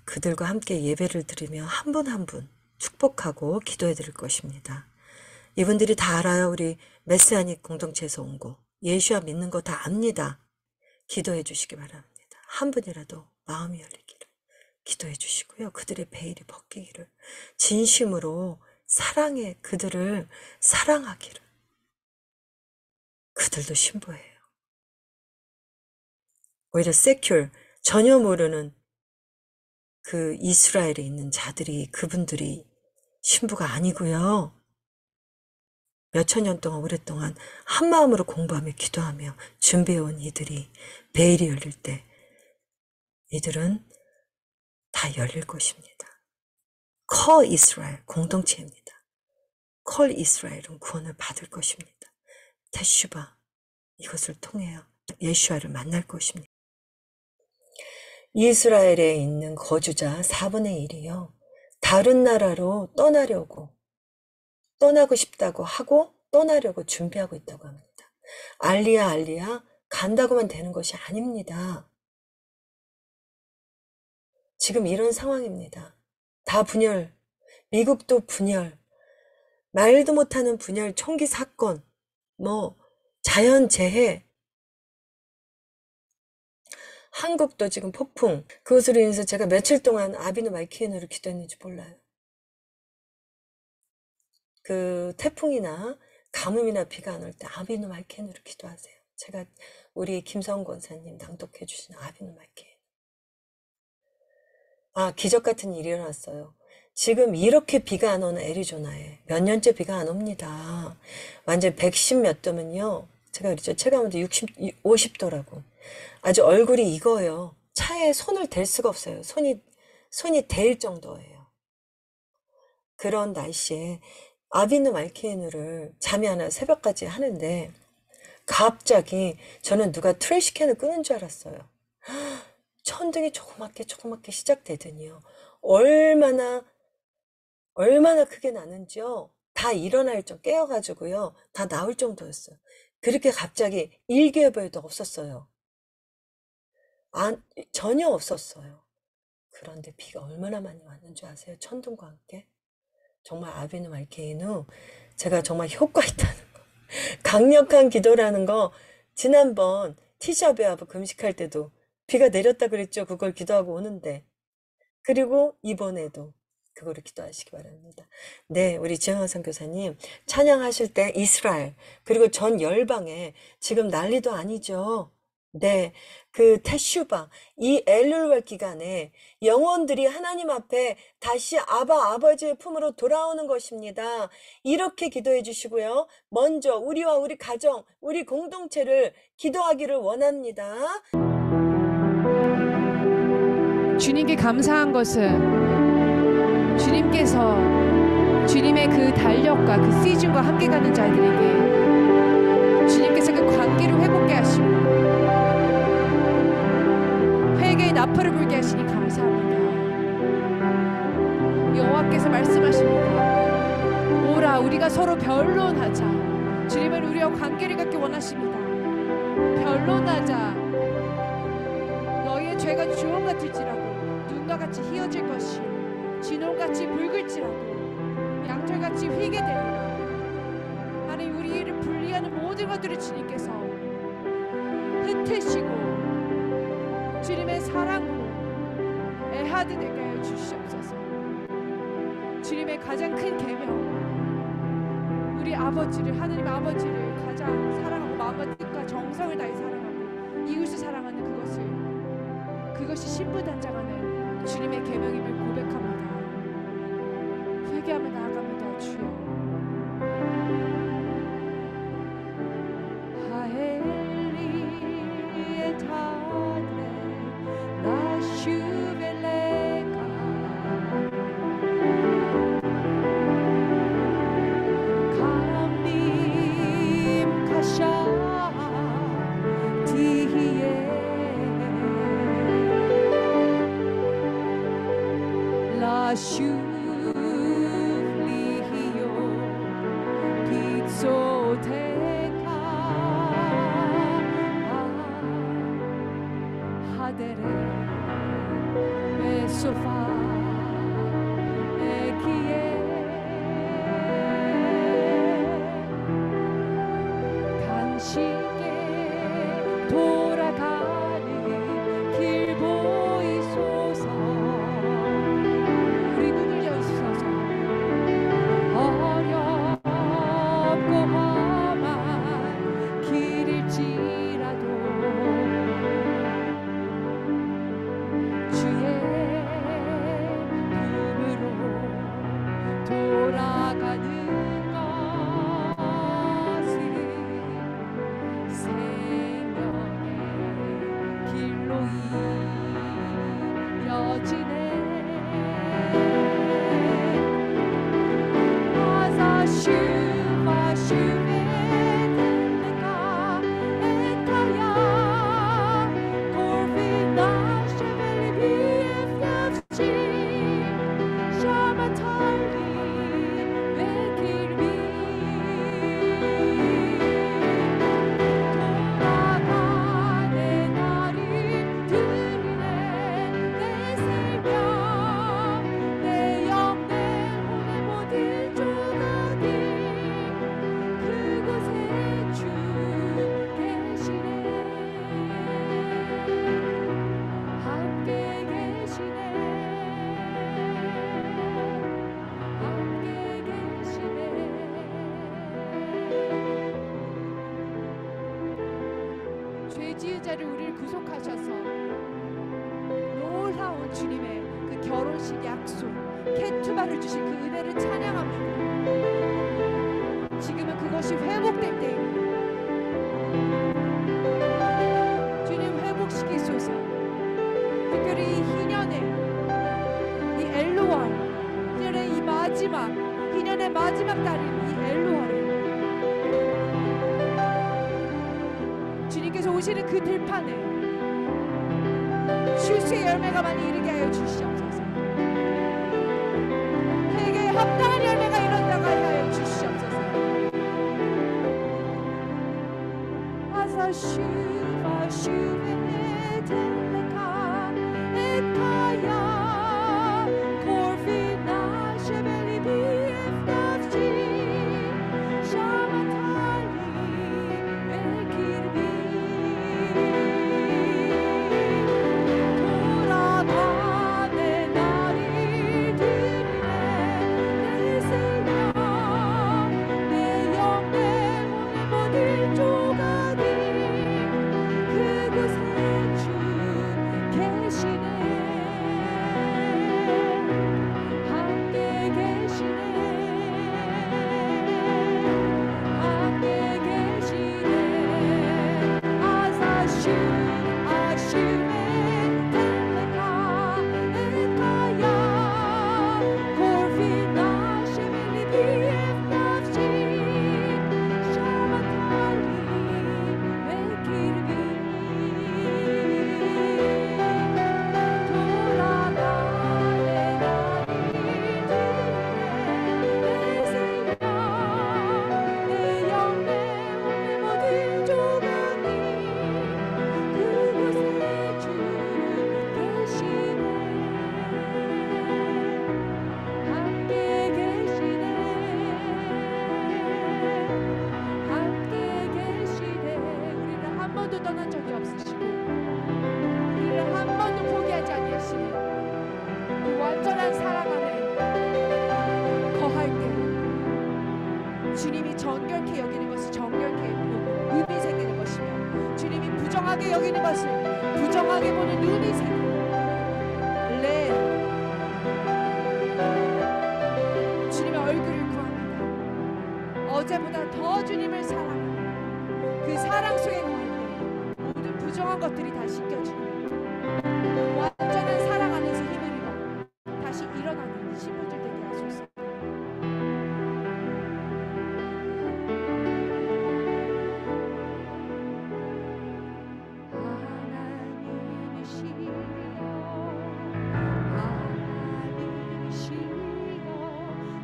그들과 함께 예배를 드리며 한 분 한 분 축복하고 기도해 드릴 것입니다. 이분들이 다 알아요. 우리 메시아닉 공동체에서 온 거. 예수와 믿는 거 다 압니다. 기도해 주시기 바랍니다. 한 분이라도 마음이 열리기를 기도해 주시고요. 그들의 베일이 벗기기를, 진심으로 사랑해 그들을 사랑하기를. 그들도 신부예요. 오히려 세큘, 전혀 모르는 그 이스라엘에 있는 자들이, 그분들이 신부가 아니고요. 몇천 년 동안, 오랫동안 한 마음으로 공부하며 기도하며 준비해온 이들이 베일이 열릴 때 이들은 다 열릴 것입니다. 콜 이스라엘 공동체입니다. 콜 이스라엘은 구원을 받을 것입니다. 테슈바, 이것을 통해요. 예수와를 만날 것입니다. 이스라엘에 있는 거주자 4분의 1이요. 다른 나라로 떠나고 싶다고 하고 떠나려고 준비하고 있다고 합니다. 알리야 간다고만 되는 것이 아닙니다. 지금 이런 상황입니다. 다 분열, 미국도 분열, 말도 못하는 분열, 총기 사건, 자연재해, 한국도 지금 폭풍. 그것으로 인해서 제가 며칠 동안 아비누 말키에누를 기도했는지 몰라요. 그 태풍이나 가뭄이나 비가 안 올 때 아비누 말키에누를 기도하세요. 제가 우리 김성 권사님 낭독해 주신 아비누 말키에누. 기적 같은 일이 일어났어요. 지금 이렇게 비가 안 오는 애리조나에 몇 년째 비가 안 옵니다. 완전 110 몇 도면요. 제가 그랬죠. 체감온도 50도라고. 아주 얼굴이 익어요. 차에 손을 댈 수가 없어요. 손이 데일 정도예요. 그런 날씨에 아비누 말키에누를 잠이 안 와요. 새벽까지 하는데 갑자기 저는 누가 트래시캔을 끄는 줄 알았어요. 천둥이 조그맣게 시작되더니요. 얼마나 크게 나는지요. 다 일어날 정 깨어가지고요. 다 나올 정도였어요. 그렇게 갑자기 일기예보에도 없었어요. 전혀 없었어요. 그런데 비가 얼마나 많이 왔는 줄 아세요? 천둥과 함께. 정말 아비누 말케이누, 제가 정말 효과 있다는 거, 강력한 기도라는 거, 지난번 티샤베아브 금식할 때도 비가 내렸다 그랬죠. 그걸 기도하고 오는데. 그리고 이번에도 그거를 기도하시기 바랍니다. 네, 우리 지영환 선교사님 찬양하실 때 이스라엘 그리고 전 열방에 지금 난리도 아니죠. 네, 그 테슈바, 이 엘룰월 기간에 영혼들이 하나님 앞에 다시 아버지의 품으로 돌아오는 것입니다. 이렇게 기도해 주시고요. 먼저 우리와 우리 가정, 우리 공동체를 기도하기를 원합니다. 주님께 감사한 것은 주님께서 주님의 그 달력과 그 시즌과 함께 가는 자들에게 주님께서 그 관계를 회복게 하시고 회개의 나팔을 불게 하시니 감사합니다. 여호와께서 말씀하십니다. 오라 우리가 서로 변론하자. 주님은 우리와 관계를 갖기 원하십니다. 변론하자. 너희의 죄가 주홍 같을지라도 눈과 같이 희어질 것이요 진홍같이 붉을지라도 양털같이 휘게 되리라. 하나님, 우리를 분리하는 모든 것들을 주님께서 흩으시고 주님의 사랑으로 애하드 되게 하여 주시옵소서. 주님의 가장 큰 계명, 우리 아버지를, 하나님 아버지를 가장 사랑하고 마음과 뜻과 정성을 다해 사랑하고 이웃을 사랑하는 그것이 신부단장하는 주님의 계명임을 고백합니다. 회개하며 나아갑니다. 주여. 죄지은 우리를 구속하셔서 놀라운 주님의 그 결혼식 약속 케투바를 주신 그 은혜를 찬양합니다. 지금은 그것이 회복될 때입니다. 주님 회복시키소서. 특별히 이 희년의 이 엘로월, 희년의 이 마지막, 희년의 마지막 달인 이 엘로월을 주님께서 오시는 그 들판에 쉴수의 열매가 많이 이르게 하여 주시옵소서. 회개에 합당한 열매가 일어나게 하여 주시옵소서. 아사슈바 슈베 텔레카 에타야 코르피나 쉐벨리 비에프다치 샤마탈리 벨키르비 그곳에 정결케 여기는 것을 정결케 보고 눈이 생기는 것이며 주님이 부정하게 여기는 것을 부정하게 보는 눈이 생기는 주님의 얼굴을 구합니다. 어제보다 더 주님을 사랑하는 그 사랑 속에 거할 때 모든 부정한 것들이 다 씻겨지고 완전한 사랑 안에서 힘을 잃어 다시 일어나는 신부들 되게 하소서.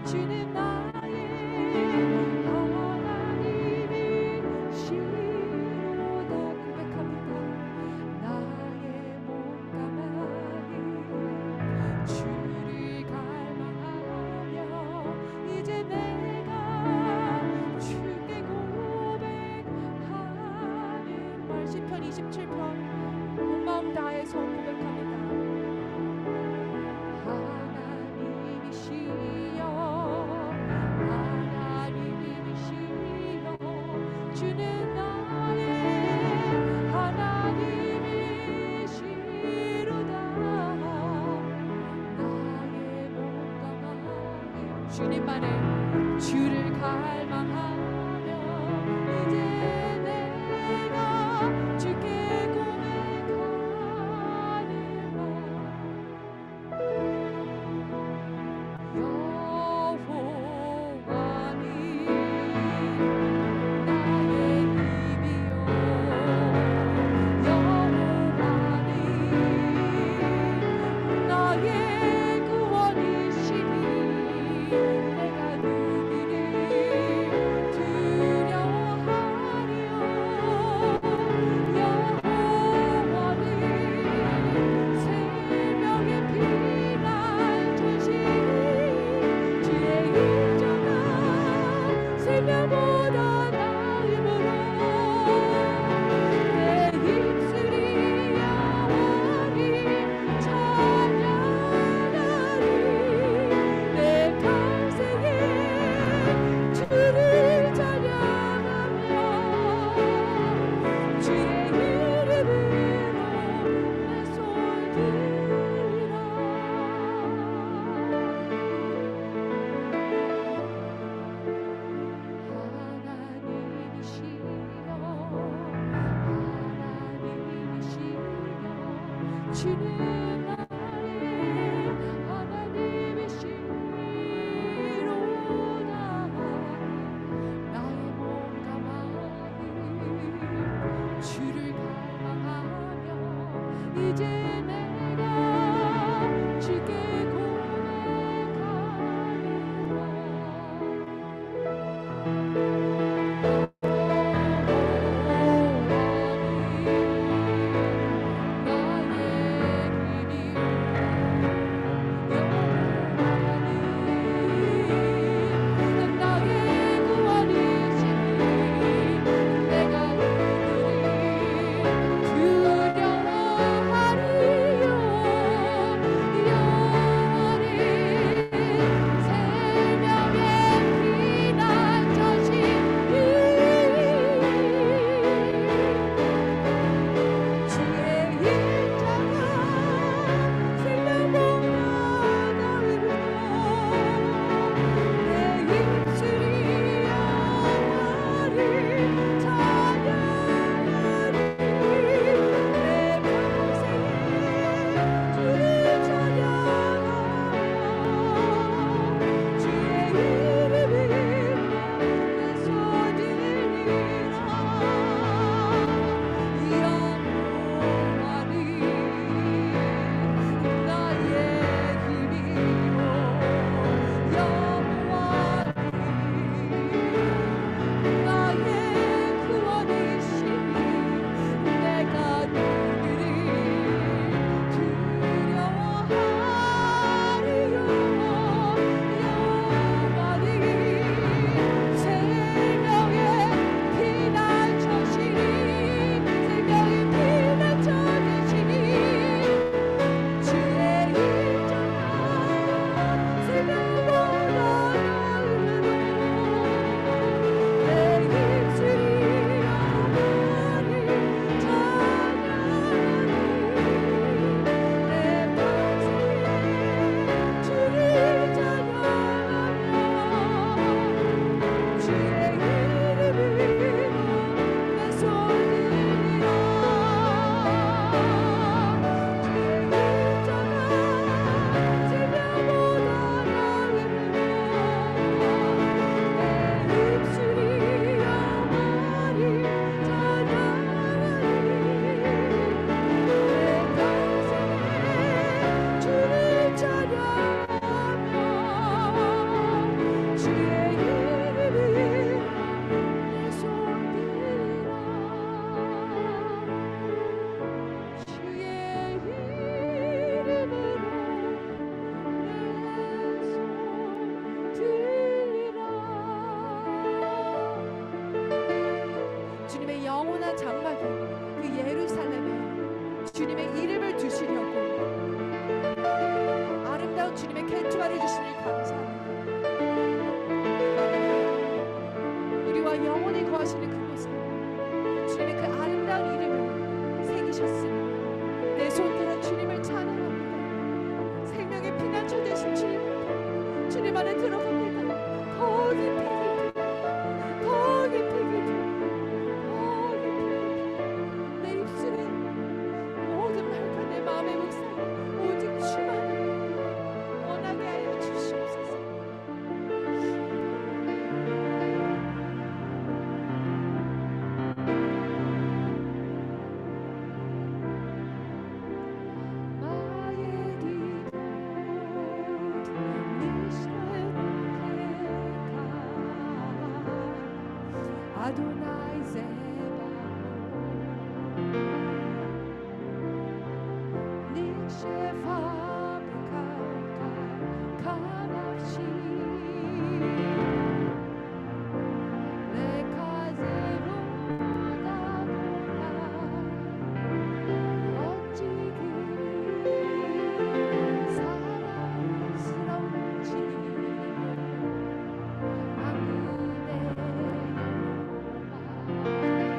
주는 나의 하나님이시로다 고백합니다. 나의 몸과 마음 주를 갈망하며 이제 내가 주께 고백하는 말 시편 27편 온 마음 다해서 고백합니다. 주는 나의 하나님이시로다. 나의 몸과 마음 주님만의 주를 갈망하며 이제 내가 주께 고백하는 여호와니 주는 나의 하나님이시로다. 나의 몸과 마음 주를 갈망하며 이제 내가 주께 고백하리라. 나의 아도나이 세바오 닉셰파 베카카 카납시 레카제로다보라 어찌 그 사랑스러운지 만군의 영화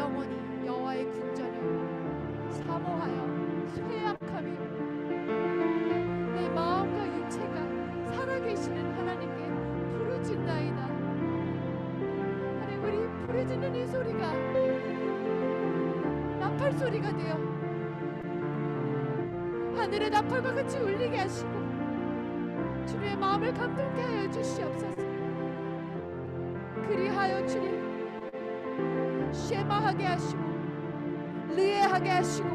영원히 여호와의 궁전을 사모하여 쇠약함이 내 마음과 육체가 살아계시는 하나님께 부르짖나이다. 하나님, 우리 부르짖는 이 소리가 나팔 소리가 되어 하늘의 나팔과 같이 울리게 하시고 주님의 마음을 감동케 하여 주시옵소서. 그리하여 주님 쉐마하게 하시고 르에하게 하시고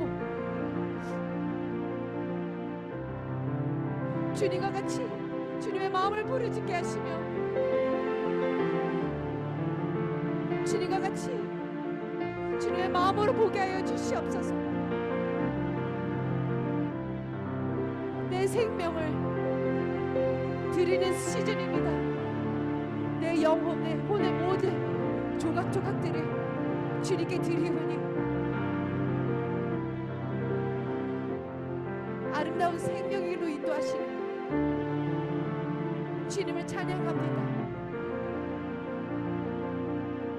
주님과 같이 주님의 마음을 부르짖게 하시며 주님과 같이 주님의 마음으로 보게 하여 주시옵소서. 내 생명을 드리는 시즌입니다. 내 영혼, 내 혼의 모든 조각조각들을 주님께 드리오니 아름다운 생명으로 인도하시는 주님을 찬양합니다.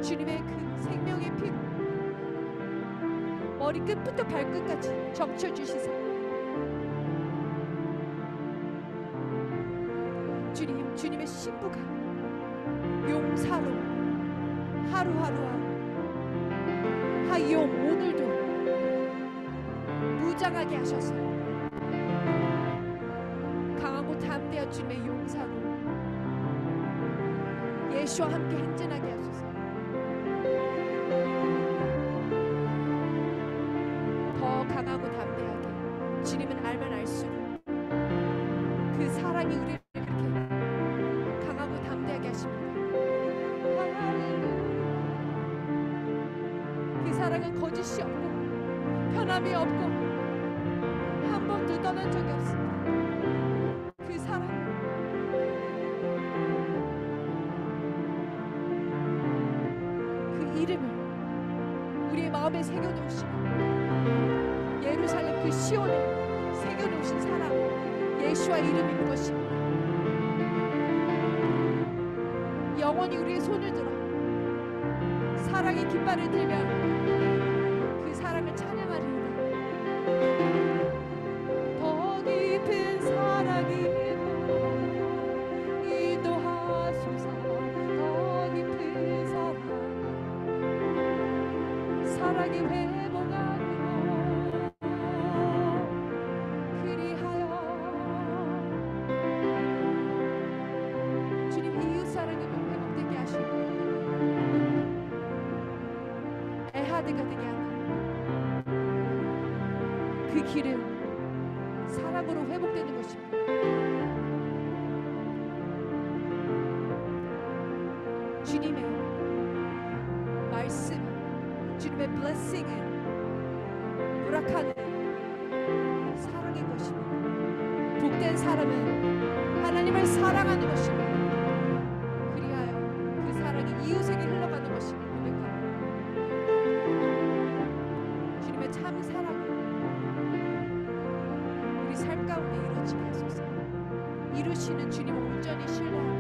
주님의 그 생명의 피로 머리끝부터 발끝까지 적셔주시사 주님, 주님의 신부가 용사로 하루하루 하용 오늘도 무장하게 하셔서 강하고 담대한 주님의 용사로 예수와 함께 행진하게 하소서. 더 강하고 담대하게 주님은 알면 알수록 그 사랑이 우리를 그렇게 강하고 담대하게 하십니다. 그 사랑은 거짓이 없고 편함이 없고 한 번도 떠난 적이 없습니다. 그 사랑, 그 이름을 우리의 마음에 새겨놓으시고 예루살렘 그 시온에 새겨놓으신 사랑, 예수와 이름인 것입니다. 영원히 우리의 손을 들어 사랑의 깃발을 들며 그 사랑을 찬양하리이다. 더 깊은 사랑이 인도하소서. 더 깊은 사랑이 회복하고 그리하여 주님 이웃사랑이 회복되게 하시고 애하드가 되게 하는 그 길은 사랑으로 회복되는 것입니다. 주님의 말씀, 주님의 blessing은 부락하는 사랑인 것입니다. 복된 사람은 하나님을 사랑하는 것입니다. 그리하여 그 사랑이 이웃에게 흘러가는 것입니다. 주님의 참 사랑을 우리 삶 가운데 이루어지게 하소서. 이루시는 주님을 온전히 신뢰하고